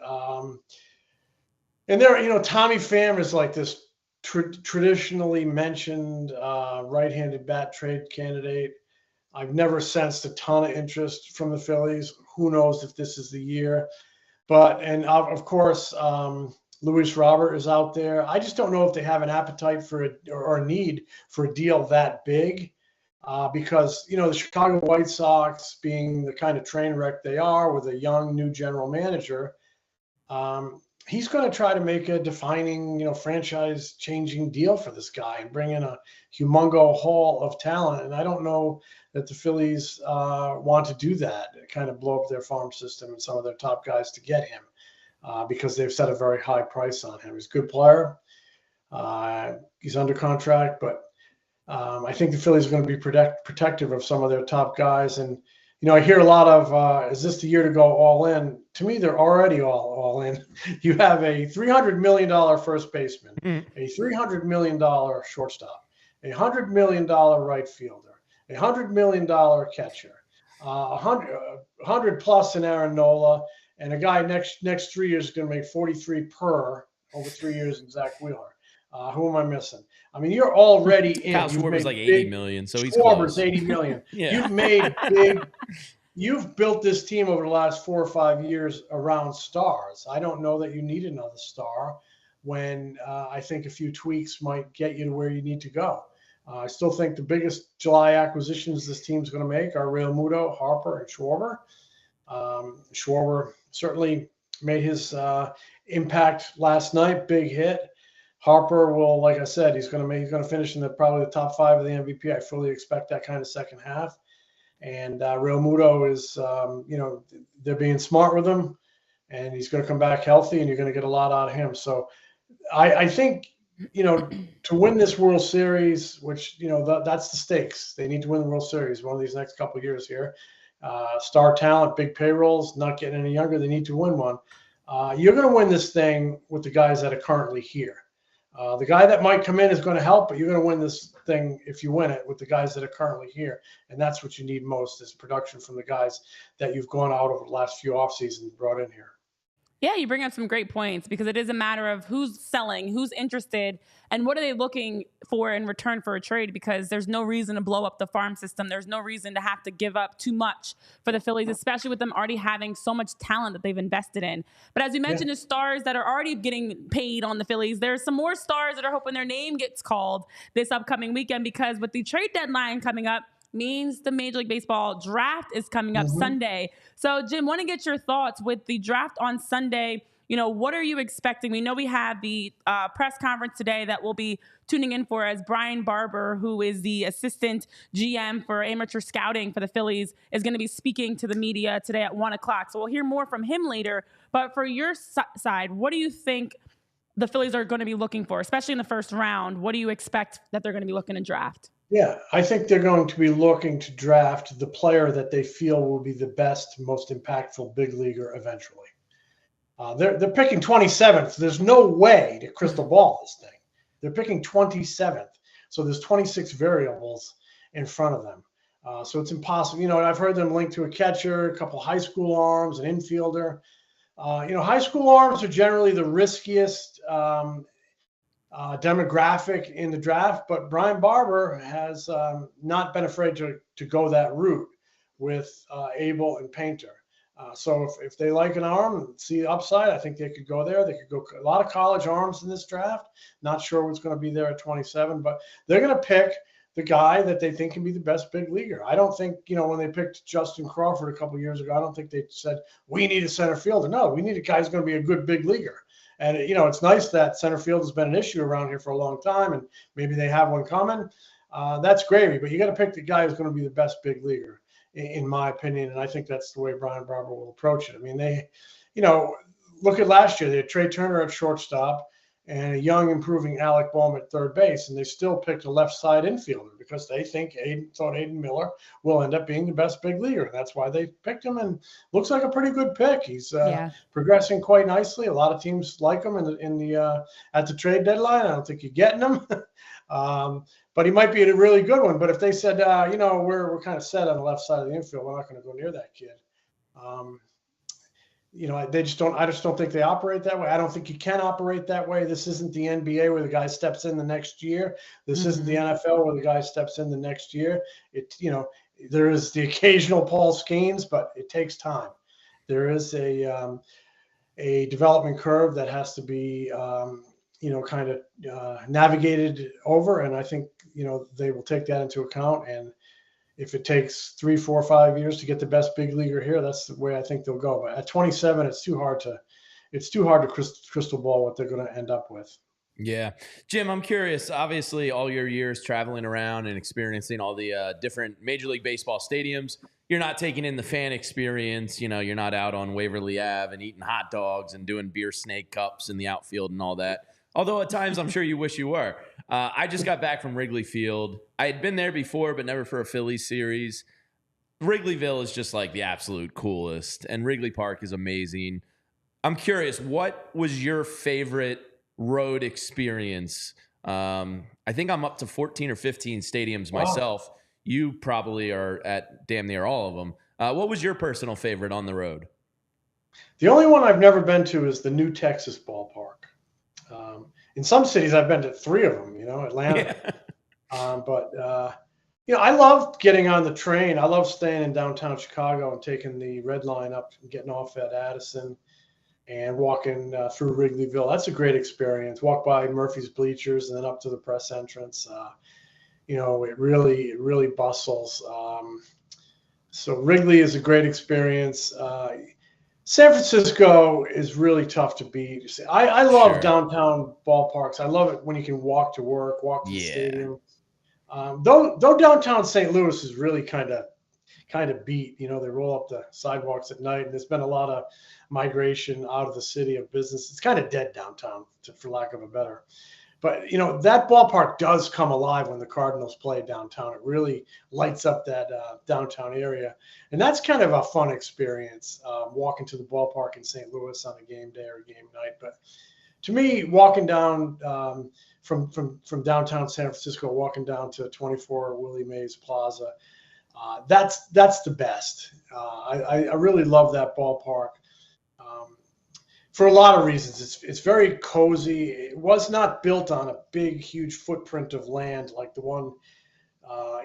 And there, Tommy Pham is like this traditionally mentioned right-handed bat trade candidate. I've never sensed a ton of interest from the Phillies. Who knows if this is the year? And of course, Luis Robert is out there. I just don't know if they have an appetite for or a need for a deal that big because, the Chicago White Sox, being the kind of train wreck they are with a young new general manager, he's going to try to make a defining, franchise-changing deal for this guy and bring in a humongo haul of talent. And I don't know that the Phillies want to do that, kind of blow up their farm system and some of their top guys to get him because they've set a very high price on him. He's a good player. He's under contract, but I think the Phillies are going to be protective of some of their top guys. And, I hear a lot of, is this the year to go all in? To me, they're already all in. You have a $300 million first baseman, a $300 million shortstop, a $100 million right fielder, a $100 million catcher, 100 plus in Aaron Nola, and a guy next 3 years is going to make 43 per over 3 years in Zach Wheeler. Who am I missing? I mean, you're already in. Kyle Schwarber's like 80 million, so he's close. 80 million. Yeah. You've made you've built this team over the last 4 or 5 years around stars. I don't know that you need another star when I think a few tweaks might get you to where you need to go. I still think the biggest July acquisitions this team's going to make are Real Muto, Harper, and Schwarber. Schwarber certainly made his impact last night, big hit. Harper will, like I said, he's going to finish in probably the top 5 of the MVP. I fully expect that kind of second half. And Real Muto is, they're being smart with him, and he's going to come back healthy, and you're going to get a lot out of him. So I think, to win this World Series, which, that's the stakes. They need to win the World Series one of these next couple of years here. Star talent, big payrolls, not getting any younger. They need to win one. You're going to win this thing with the guys that are currently here. The guy that might come in is going to help, but you're going to win this thing if you win it with the guys that are currently here. And that's what you need most, is production from the guys that you've gone out over the last few off seasons and brought in here. Yeah, you bring up some great points, because it is a matter of who's selling, who's interested, and what are they looking for in return for a trade, because there's no reason to blow up the farm system. There's no reason to have to give up too much for the Phillies, especially with them already having so much talent that they've invested in. But as you mentioned, the stars that are already getting paid on the Phillies, there's some more stars that are hoping their name gets called this upcoming weekend, because with the trade deadline coming up, means the Major League Baseball draft is coming up Sunday. So, Jim, want to get your thoughts with the draft on Sunday. What are you expecting? We know we have the press conference today that we'll be tuning in for, as Brian Barber, who is the assistant GM for amateur scouting for the Phillies, is going to be speaking to the media today at 1 o'clock. So we'll hear more from him later. But for your side, what do you think the Phillies are going to be looking for, especially in the first round? What do you expect that they're going to be looking to draft? Yeah, I think they're going to be looking to draft the player that they feel will be the best, most impactful big leaguer eventually. They're picking 27th. There's no way to crystal ball this thing. They're picking 27th. So there's 26 variables in front of them. So it's impossible. I've heard them linked to a catcher, a couple high school arms, an infielder. High school arms are generally the riskiest demographic in the draft, but Brian Barber has not been afraid to go that route with Abel and Painter. So if they like an arm and see the upside, I think they could go there. They could go a lot of college arms in this draft. Not sure what's going to be there at 27, but they're going to pick the guy that they think can be the best big leaguer. I don't think, when they picked Justin Crawford a couple of years ago, I don't think they said, we need a center fielder. No, we need a guy who's going to be a good big leaguer. And, it's nice that center field has been an issue around here for a long time, and maybe they have one coming. That's gravy, but you got to pick the guy who's going to be the best big leaguer, in my opinion. And I think that's the way Brian Barber will approach it. I mean, they, look at last year. They had Trea Turner at shortstop and a young, improving Alec Boehm at third base, and they still picked a left side infielder because they think Aiden Miller will end up being the best big leaguer. And that's why they picked him, and looks like a pretty good pick. He's progressing quite nicely. A lot of teams like him in the at the trade deadline. I don't think you're getting him, but he might be a really good one. But if they said, we're kind of set on the left side of the infield, we're not going to go near that kid. They just don't. I just don't think they operate that way. I don't think you can operate that way. This isn't the NBA where the guy steps in the next year. This isn't the NFL where the guy steps in the next year. There is the occasional Paul Skeens, but it takes time. There is a development curve that has to be, kind of navigated over, and I think they will take that into account. And if it takes 3, 4, 5 years to get the best big leaguer here, that's the way I think they'll go. But at 27, it's too hard to crystal ball what they're going to end up with. Yeah. Jim, I'm curious, obviously all your years traveling around and experiencing all the different Major League Baseball stadiums, you're not taking in the fan experience. You're not out on Waverly Ave and eating hot dogs and doing beer snake cups in the outfield and all that. Although at times I'm sure you wish you were. I just got back from Wrigley Field. I had been there before, but never for a Phillies series. Wrigleyville is just like the absolute coolest, and Wrigley Park is amazing. I'm curious, what was your favorite road experience? I think I'm up to 14 or 15 stadiums myself. Wow. You probably are at damn near all of them. What was your personal favorite on the road? The only one I've never been to is the New Texas ballpark. In some cities, I've been to 3 of them, Atlanta. Yeah. I love getting on the train. I love staying in downtown Chicago and taking the Red Line up and getting off at Addison and walking through Wrigleyville. That's a great experience. Walk by Murphy's bleachers and then up to the press entrance. It really bustles. So Wrigley is a great experience. San Francisco is really tough to beat. I love downtown ballparks. I love it when you can walk to work, walk to the stadium. Though downtown St. Louis is really kind of kind of beat. You know, they roll up the sidewalks at night, and there's been a lot of migration out of the city of business. It's kind of dead downtown, for lack of a better. But, you know, that ballpark does come alive when the Cardinals play downtown. It really lights up that downtown area. And that's kind of a fun experience, walking to the ballpark in St. Louis on a game day or a game night. But to me, walking down from downtown San Francisco, walking down to 24 Willie Mays Plaza, that's the best. I really love that ballpark. For a lot of reasons. It's very cozy. It was not built on a big, huge footprint of land like the one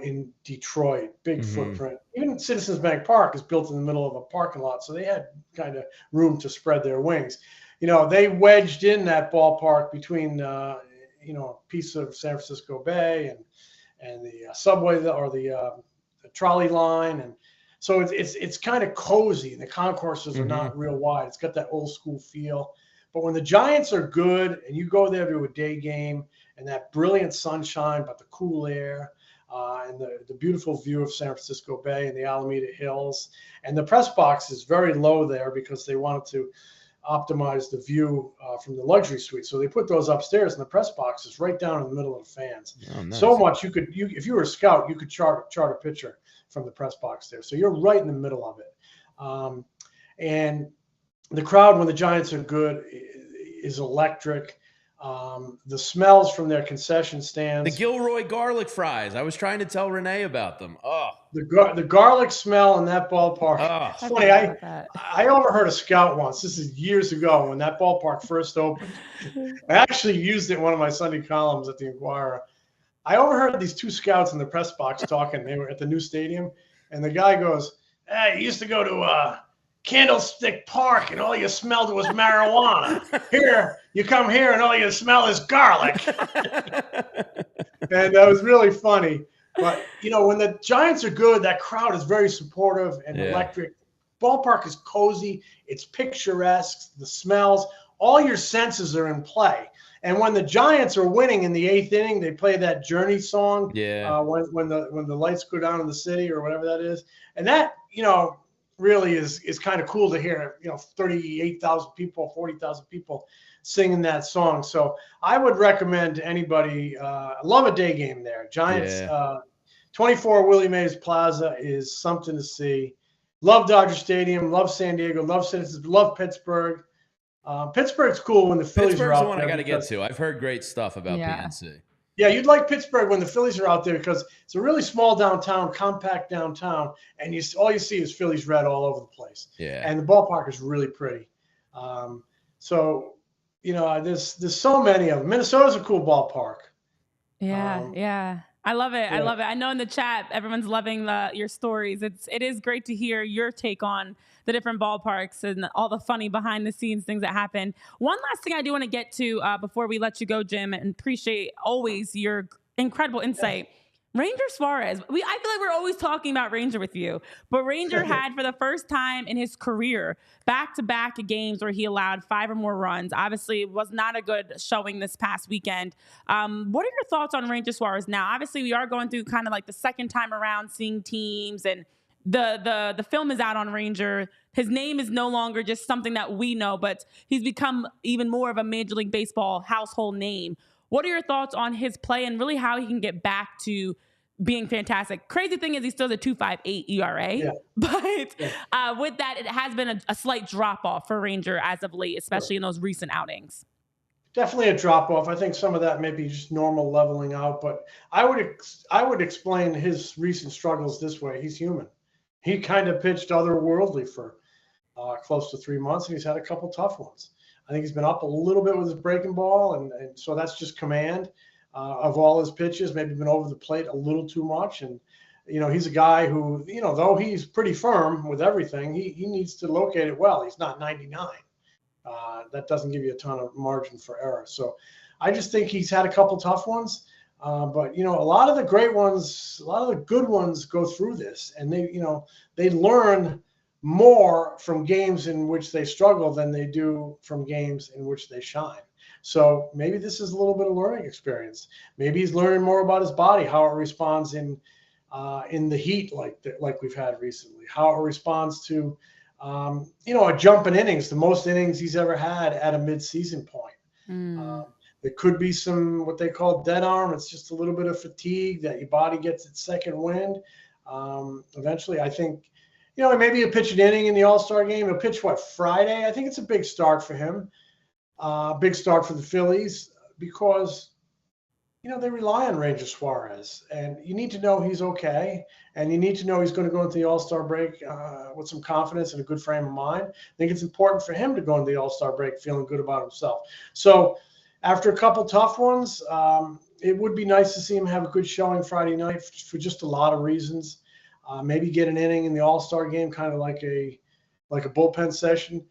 in Detroit, big footprint. Even Citizens Bank Park is built in the middle of a parking lot, so they had kind of room to spread their wings. You know, they wedged in that ballpark between, you know, a piece of San Francisco Bay and the subway or the trolley line, and so it's kind of cozy. The concourses are not real wide. It's got that old school feel. But when the Giants are good and you go there to a day game and that brilliant sunshine, but the cool air and the beautiful view of San Francisco Bay and the Alameda Hills, and the press box is very low there because they wanted to optimize the view from the luxury suite. So they put those upstairs, and the press box is right down in the middle of the fans. Oh, nice. So much if you were a scout, you could chart a picture from the press box there. So you're right in the middle of it. And the crowd, when the Giants are good, is electric. The smells from their concession stands. The Gilroy garlic fries. I was trying to tell Renee about them. Oh, the garlic smell in that ballpark. Oh, it's funny. I overheard a scout once. This is years ago when that ballpark first opened. I actually used it in one of my Sunday columns at the Inquirer. I overheard these two scouts in the press box talking. They were at the new stadium, and the guy goes, "Hey, you used to go to Candlestick Park, and all you smelled was marijuana. Here, you come here, and all you smell is garlic." And that was really funny. But, you know, when the Giants are good, that crowd is very supportive and electric. Ballpark is cozy. It's picturesque. The smells, all your senses are in play. And when the Giants are winning in the 8th inning, they play that Journey song. Yeah. When the lights go down in the city or whatever that is, and that, you know, really is kind of cool to hear. You know, 38,000 people, 40,000 people singing that song. So I would recommend to anybody. Love a day game there. Giants. 24 Willie Mays Plaza is something to see. Love Dodger Stadium. Love San Diego. Love Citizens. Love Pittsburgh. Pittsburgh's cool when the Phillies are out there. Pittsburgh's the one I got to get to. I've heard great stuff about PNC. Yeah, you'd like Pittsburgh when the Phillies are out there because it's a really small downtown, compact downtown, and all you see is Phillies red all over the place. Yeah, and the ballpark is really pretty. So, you know, there's so many of them. Minnesota's a cool ballpark. Yeah. I love it. Yeah. I love it. I know in the chat, everyone's loving your stories. It is great to hear your take on the different ballparks and all the funny behind the scenes things that happen. One last thing I do want to get to before we let you go, Jim, and appreciate always your incredible insight. Yeah. Ranger Suarez. I feel like we're always talking about Ranger with you, but Ranger had for the first time in his career back-to-back games where he allowed 5 or more runs. Obviously, it was not a good showing this past weekend. What are your thoughts on Ranger Suarez now? Obviously, we are going through kind of like the second time around seeing teams, and the film is out on Ranger. His name is no longer just something that we know, but he's become even more of a Major League Baseball household name. What are your thoughts on his play and really how he can get back to being fantastic? Crazy thing is he still has a 2.58 ERA, but with that, it has been a slight drop-off for Ranger as of late, especially in those recent outings. Definitely a drop-off. I think some of that may be just normal leveling out, but I would explain his recent struggles this way. He's human. He kind of pitched otherworldly for close to 3 months, and he's had a couple tough ones. I think he's been up a little bit with his breaking ball, and so that's just command of all his pitches. Maybe been over the plate a little too much. And, you know, he's a guy who, you know, though he's pretty firm with everything, he needs to locate it well. He's not 99. That doesn't give you a ton of margin for error. So I just think he's had a couple tough ones. But, you know, a lot of the great ones, a lot of the good ones go through this, and they learn more from games in which they struggle than they do from games in which they shine. So maybe this is a little bit of learning experience. Maybe he's learning more about his body, how it responds in in the heat like we've had recently. How it responds to, a jump in innings, the most innings he's ever had at a midseason point. There could be some what they call dead arm. It's just a little bit of fatigue that your body gets its second wind. Eventually, I think, maybe he'll pitch an inning in the All-Star game. He'll pitch, Friday? I think it's a big start for him. Big start for the Phillies because, they rely on Ranger Suarez. And you need to know he's okay. And you need to know he's going to go into the All-Star break with some confidence and a good frame of mind. I think it's important for him to go into the All-Star break feeling good about himself. So after a couple tough ones, it would be nice to see him have a good showing Friday night for just a lot of reasons. Maybe get an inning in the All-Star game, kind of like a bullpen session.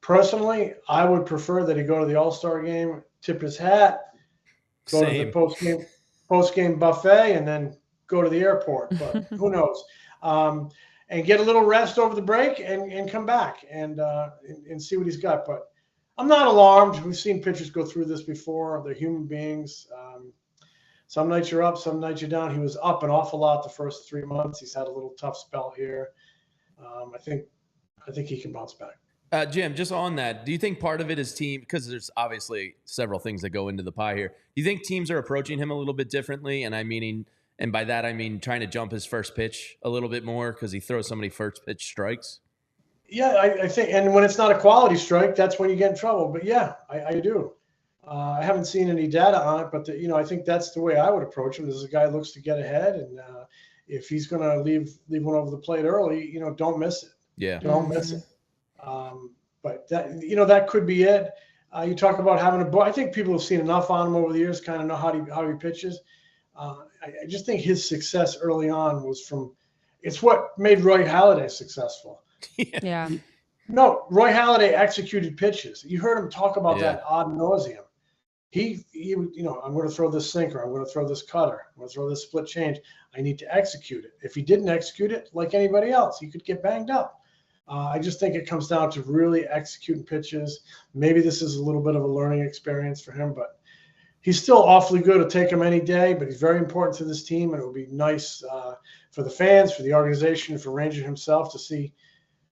Personally, I would prefer that he go to the All-Star game, tip his hat, go to the post-game buffet, and then go to the airport. But who knows? And get a little rest over the break and come back and see what he's got. But I'm not alarmed. We've seen pitchers go through this before. They're human beings. Some nights you're up, some nights you're down. He was up an awful lot the first 3 months. He's had a little tough spell here. I think he can bounce back. Jim, just on that, do you think part of it is team? Because there's obviously several things that go into the pie here. Do you think teams are approaching him a little bit differently? And by that I mean trying to jump his first pitch a little bit more because he throws so many first pitch strikes. Yeah, I think, and when it's not a quality strike, that's when you get in trouble. But yeah, I do. I haven't seen any data on it, but I think that's the way I would approach him. This is a guy who looks to get ahead, and if he's going to leave one over the plate early, don't miss it. Yeah, don't miss it. But that could be it. You talk about having I think people have seen enough on him over the years, kind of know how he pitches. I just think his success early on was it's what made Roy Halladay successful. Yeah. No, Roy Halladay executed pitches. You heard him talk about that ad nauseum. He I'm going to throw this sinker. I'm going to throw this cutter. I'm going to throw this split change. I need to execute it. If he didn't execute it, like anybody else, he could get banged up. I just think it comes down to really executing pitches. Maybe this is a little bit of a learning experience for him, but he's still awfully good. It'll take him any day, but he's very important to this team, and it would be nice for the fans, for the organization, for Ranger himself to see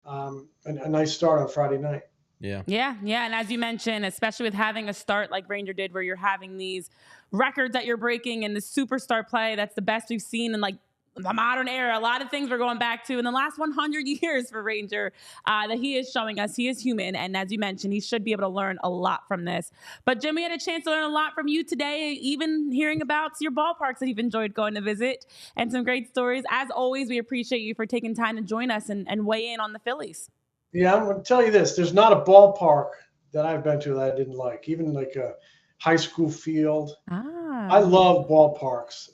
a nice start on Friday night. Yeah. And as you mentioned, especially with having a start like Ranger did, where you're having these records that you're breaking and the superstar play, that's the best we've seen in like the modern era. A lot of things we're going back to in the last 100 years for Ranger that he is showing us. He is human. And as you mentioned, he should be able to learn a lot from this. But Jim, we had a chance to learn a lot from you today, even hearing about your ballparks that you've enjoyed going to visit and some great stories. As always, we appreciate you for taking time to join us and weigh in on the Phillies. Yeah, I'm going to tell you this. There's not a ballpark that I've been to that I didn't like, even like a high school field. I love ballparks,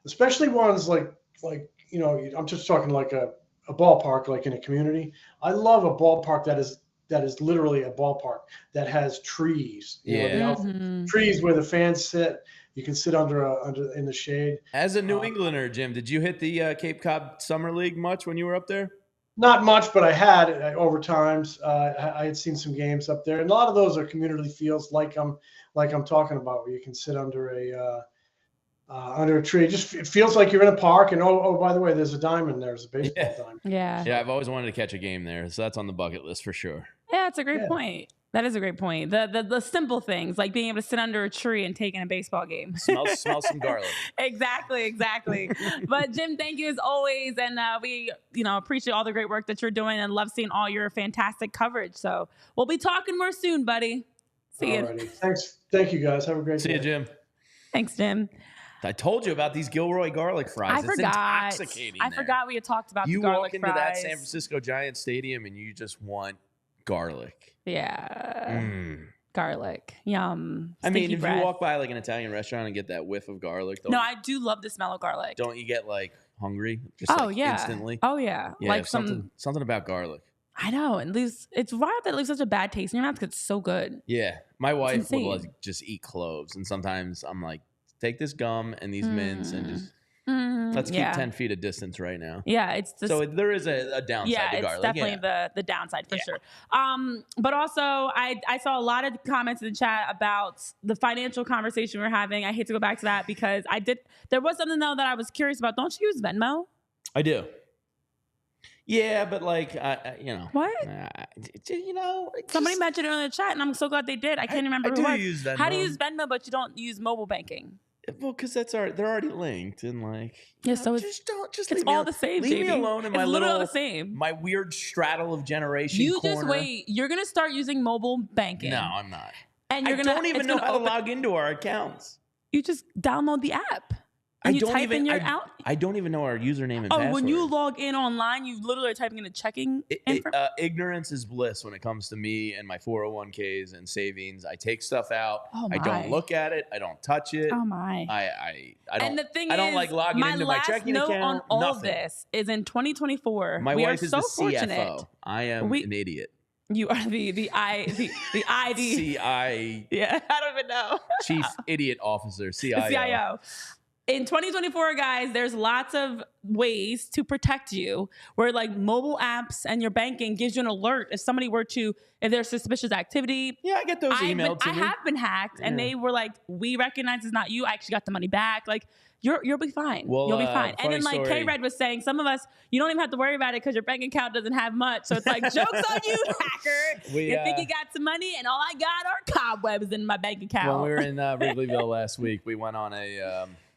especially ones like I'm just talking like a ballpark like in a community. I love a ballpark that is literally a ballpark that has trees. Trees where the fans sit. You can sit under in the shade. As a New Englander, Jim, did you hit the Cape Cod Summer League much when you were up there? Not much, but I had over times. I had seen some games up there, and a lot of those are community fields, like I'm talking about, where you can sit under a tree. It feels like you're in a park. And oh, by the way, there's a diamond. There's a baseball diamond. Yeah. I've always wanted to catch a game there, so that's on the bucket list for sure. Yeah, it's a great point. That is a great point. The simple things like being able to sit under a tree and take in a baseball game. Smell some garlic. Exactly. But Jim, thank you as always, and we appreciate all the great work that you're doing and love seeing all your fantastic coverage. So we'll be talking more soon, buddy. See you. Thanks. Thank you guys. Have a great day. See you, Jim. Thanks, Jim. I told you about these Gilroy garlic fries. It's intoxicating. I forgot we had talked about the garlic fries. You walk into that San Francisco Giants stadium and you just want garlic. Yeah. Garlic. Yum. I mean, if you walk by like an Italian restaurant and get that whiff of garlic. I do love the smell of garlic. Don't you get like hungry? Just instantly? Oh, yeah. Like something about garlic. I know. And it's wild that it leaves such a bad taste in your mouth because it's so good. Yeah. My wife will just eat cloves. And sometimes I'm like, take this gum and these mints and just Let's keep 10 feet of distance right now. Yeah, it's just, so there is a downside to garlic. It's definitely the downside for sure. But also, I saw a lot of comments in the chat about the financial conversation we're having. I hate to go back to that because there was something though that I was curious about. Don't you use Venmo? I do. Yeah, but like, what? Somebody Somebody mentioned it in the chat, and I'm so glad they did. I can't remember who it was. Use Venmo. How do you use Venmo, but you don't use mobile banking? Well, because they're already linked, and like, so just it's all the same. Leave me alone in my literally the same. My weird straddle of generation. You corner. just wait. You're gonna start using mobile banking. No, I'm not. And I don't even know how to log into our accounts. You just download the app. And you type in your out. I don't even know our username and password. When you log in online, you literally are typing in the checking info. Ignorance is bliss when it comes to me and my 401ks and savings. I take stuff out. I don't look at it. I don't touch it. Oh my! I don't. And the thing I don't like logging into my checking account. My last note on all of nothing. this is in 2024. My wife is the fortunate. CFO. I am an idiot. You are the ID. CI. Yeah, I don't even know. Chief Idiot Officer, CIO. CIO. In 2024, guys, there's lots of ways to protect you where like mobile apps and your banking gives you an alert if there's suspicious activity. Yeah, I get those emailed to me. I have been hacked and they were like, we recognize it's not you. I actually got the money back. Like, you'll be fine. Well, you'll be fine. And then like story. K-Red was saying, some of us, you don't even have to worry about it because your bank account doesn't have much. So it's like, joke's on you, hacker. You think you got some money and all I got are cobwebs in my bank account. When we were in Wrigleyville last week, we went on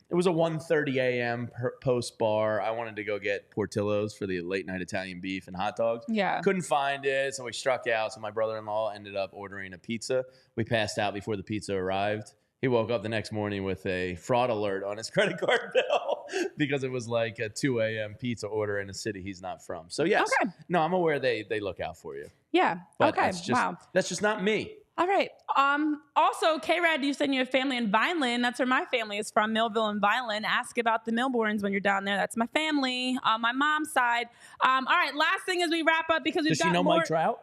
it was a 1:30 a.m. post bar. I wanted to go get Portillo's for the late night Italian beef and hot dogs. Yeah. Couldn't find it, so we struck out. So my brother-in-law ended up ordering a pizza. We passed out before the pizza arrived. He woke up the next morning with a fraud alert on his credit card bill because it was like a 2 a.m. pizza order in a city he's not from. So yes, no, I'm aware they look out for you. Yeah. But okay. That's just not me. All right. Also, K-Rad, you said you have family in Vineland. That's where my family is from, Millville and Vineland. Ask about the Milborns when you're down there. That's my family on my mom's side. All right. Last thing as we wrap up because we've got more. Does she know Mike Trout?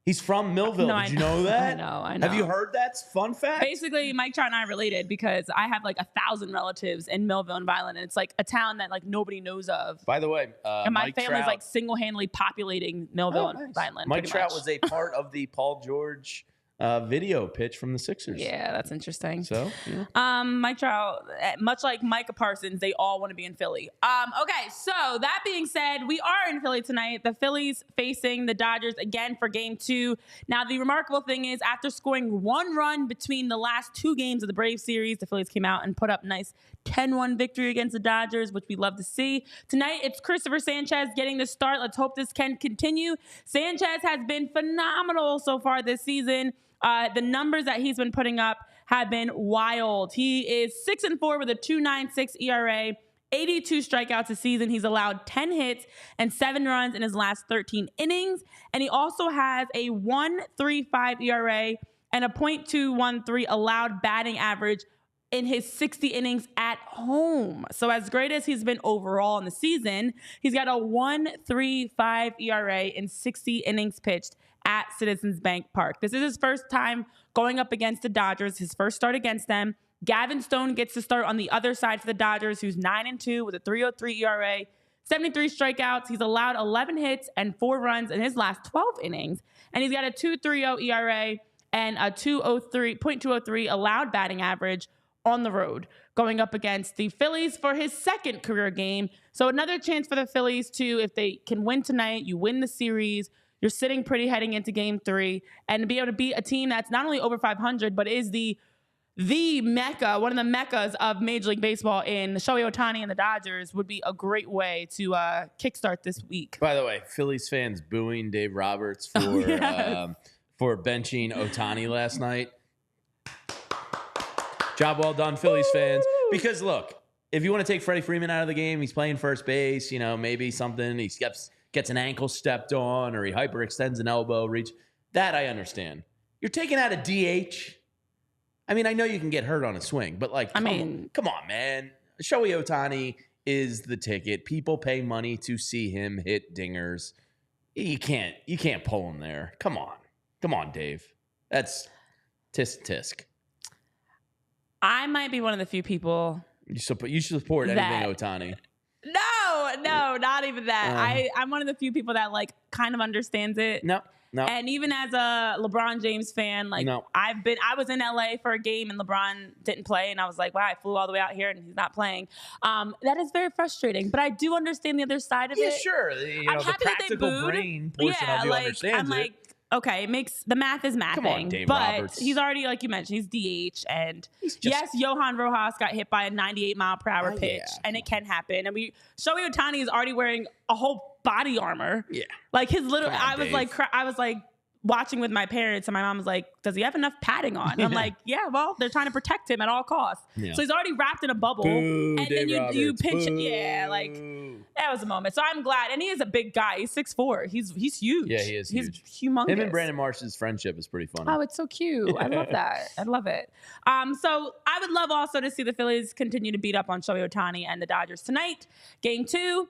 He's from Millville. Did you know that? I know. Have you heard that? Fun fact. Basically, Mike Trout and I are related because I have like 1,000 relatives in Millville and Vineland, and it's like a town that like nobody knows of. By the way, and my family's like single-handedly populating Millville and Vineland. Mike Trout was a part of the Paul George video pitch from the Sixers. Yeah, that's interesting. So, yeah. Mike Trout, much like Micah Parsons, they all want to be in Philly. Okay, so that being said, we are in Philly tonight. The Phillies facing the Dodgers again for Game 2. Now, the remarkable thing is, after scoring 1 run between the last 2 games of the Braves series, the Phillies came out and put up a nice 10-1 victory against the Dodgers, which we love to see. Tonight, it's Cristopher Sanchez getting the start. Let's hope this can continue. Sanchez has been phenomenal so far this season. The numbers that he's been putting up have been wild. He is 6-4 with a 2.96 ERA, 82 strikeouts a season. He's allowed 10 hits and 7 runs in his last 13 innings. And he also has a 1.35 ERA and a .213 allowed batting average in his 60 innings at home. So as great as he's been overall in the season, he's got a 1.35 ERA in 60 innings pitched at Citizens Bank Park. This is his first time going up against the Dodgers, his first start against them. Gavin Stone gets to start on the other side for the Dodgers, who's 9-2 with a 3.03 ERA, 73 strikeouts. He's allowed 11 hits and 4 runs in his last 12 innings. And he's got a 2.30 ERA and a .203 allowed batting average on the road, going up against the Phillies for his second career game. So another chance for the Phillies to, if they can win tonight, you win the series. You're sitting pretty heading into Game 3, and to be able to beat a team that's not only over 500, but is the mecca, one of the meccas of Major League Baseball in Shohei Ohtani and the Dodgers would be a great way to kickstart this week. By the way, Phillies fans booing Dave Roberts for benching Ohtani last night. Job well done, Phillies fans. Because look, if you want to take Freddie Freeman out of the game, he's playing first base. You know, maybe something he gets an ankle stepped on, or he hyperextends an elbow reach. That I understand. You're taking out a DH. I mean, I know you can get hurt on a swing, but like, come on, man. Shohei Ohtani is the ticket. People pay money to see him hit dingers. You can't pull him there. Come on, Dave. That's tisk tisk. I might be one of the few people You should support anything Ohtani. No, not even that. I'm one of the few people that like kind of understands it. No. And even as a LeBron James fan, like I was in LA for a game and LeBron didn't play, and I was like, wow, I flew all the way out here and he's not playing. That is very frustrating, but I do understand the other side of it. Yeah, sure. I'm happy the that they practical booed. brain portion of you understands I'm like, okay, it makes the math is mathing. Come on, Dave but Roberts. he's already, like you mentioned, he's DH, and yes, Johan Rojas got hit by a 98-mile-per-hour pitch, and it can happen. And Shohei Ohtani is already wearing a whole body armor. Yeah, like his little. On, I was Dave. like watching with my parents, and my mom was like, "Does he have enough padding on?" And I'm like, "Yeah, well, they're trying to protect him at all costs." Yeah. So he's already wrapped in a bubble, Boo, and Dave then you pinch Boo. it. Yeah, like that was a moment. So I'm glad, and he is a big guy. He's 6'4". He's huge. Yeah, he is huge. He's humongous. Him and Brandon Marsh's friendship is pretty funny. Oh, it's so cute. I love that. I love it. So I would love also to see the Phillies continue to beat up on Shohei Ohtani and the Dodgers tonight. Game 2.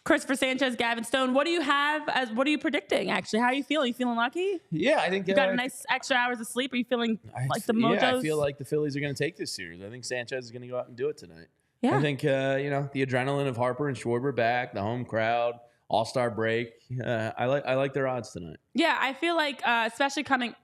Cristopher Sanchez, Gavin Stone. What are you predicting, actually? How are you feeling? You feeling lucky? Yeah, I think you got a nice extra hours of sleep. Are you feeling like the Mojos? Yeah, I feel like the Phillies are going to take this series. I think Sanchez is going to go out and do it tonight. Yeah. I think, the adrenaline of Harper and Schwarber back, the home crowd, all-star break. I like their odds tonight. Yeah, I feel like, especially coming...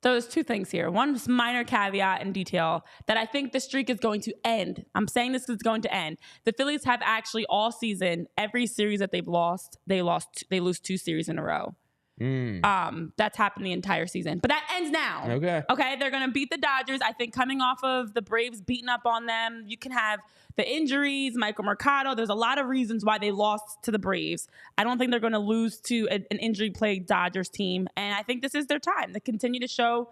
So there's two things here. One minor caveat and detail that I think the streak is going to end. I'm saying this because it's going to end. The Phillies have actually all season, every series that they've lost, they lose 2 series in a row. That's happened the entire season. But that ends now. Okay, they're going to beat the Dodgers. I think coming off of the Braves beating up on them, you can have the injuries, Michael Mercado. There's a lot of reasons why they lost to the Braves. I don't think they're going to lose to an injury-plagued Dodgers team. And I think this is their time to continue to show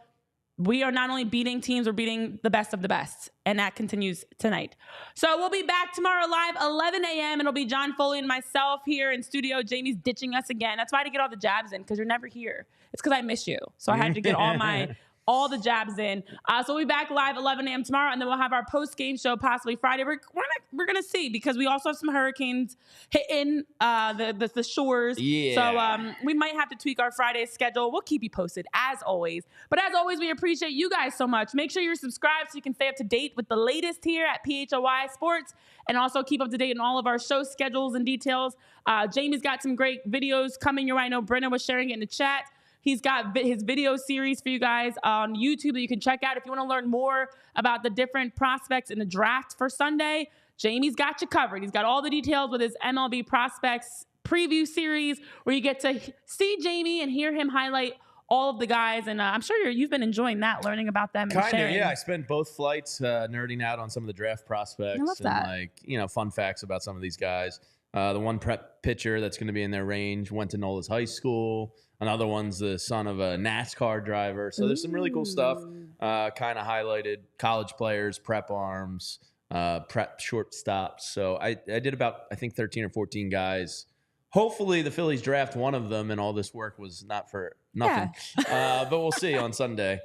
we are not only beating teams, we're beating the best of the best. And that continues tonight. So we'll be back tomorrow live, 11 a.m. It'll be John Foley and myself here in studio. Jamie's ditching us again. That's why I had to get all the jabs in, because you're never here. It's because I miss you. So I had to get all the jabs in. So we'll be back live 11 a.m. tomorrow, and then we'll have our post-game show possibly Friday. We're gonna see, because we also have some hurricanes hitting the shores. Yeah. So we might have to tweak our Friday schedule. We'll keep you posted as always. But as always, we appreciate you guys so much. Make sure you're subscribed so you can stay up to date with the latest here at PHLY Sports, and also keep up to date on all of our show schedules and details. Jamie's got some great videos coming your way. I know Brenna was sharing it in the chat. He's got his video series for you guys on YouTube that you can check out. If you want to learn more about the different prospects in the draft for Sunday, Jamie's got you covered. He's got all the details with his MLB prospects preview series, where you get to see Jamie and hear him highlight all of the guys. And I'm sure you've been enjoying that, learning about them and sharing. Yeah. I spent both flights nerding out on some of the draft prospects. I love that. And fun facts about some of these guys. The one prep pitcher that's going to be in their range went to Nola's high school. Another one's the son of a NASCAR driver. So there's some really cool stuff. Kind of highlighted college players, prep arms, prep shortstops. So I did about, I think, 13 or 14 guys. Hopefully the Phillies draft one of them, and all this work was not for nothing. Yeah. But we'll see on Sunday.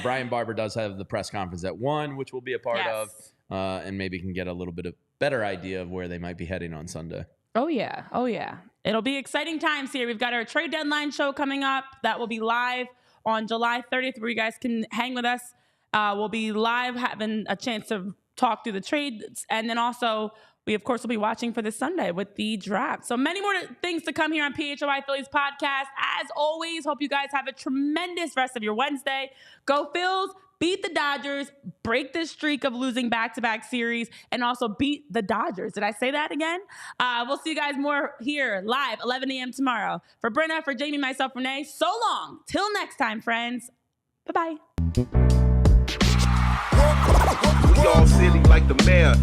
Brian Barber does have the press conference at 1, which we'll be a part of, and maybe can get a little bit of better idea of where they might be heading on Sunday. Oh, yeah. It'll be exciting times here. We've got our trade deadline show coming up that will be live on July 30th, where you guys can hang with us. We'll be live, having a chance to talk through the trades. And then also, we, of course, will be watching for this Sunday with the draft. So many more things to come here on PHLY Phillies podcast. As always, hope you guys have a tremendous rest of your Wednesday. Go Phils! Beat the Dodgers, break this streak of losing back-to-back series, and also beat the Dodgers. Did I say that again? We'll see you guys more here live, 11 a.m. tomorrow. For Brenna, for Jamie, myself, Renee, so long. Till next time, friends. Bye-bye. We all silly like the mayor.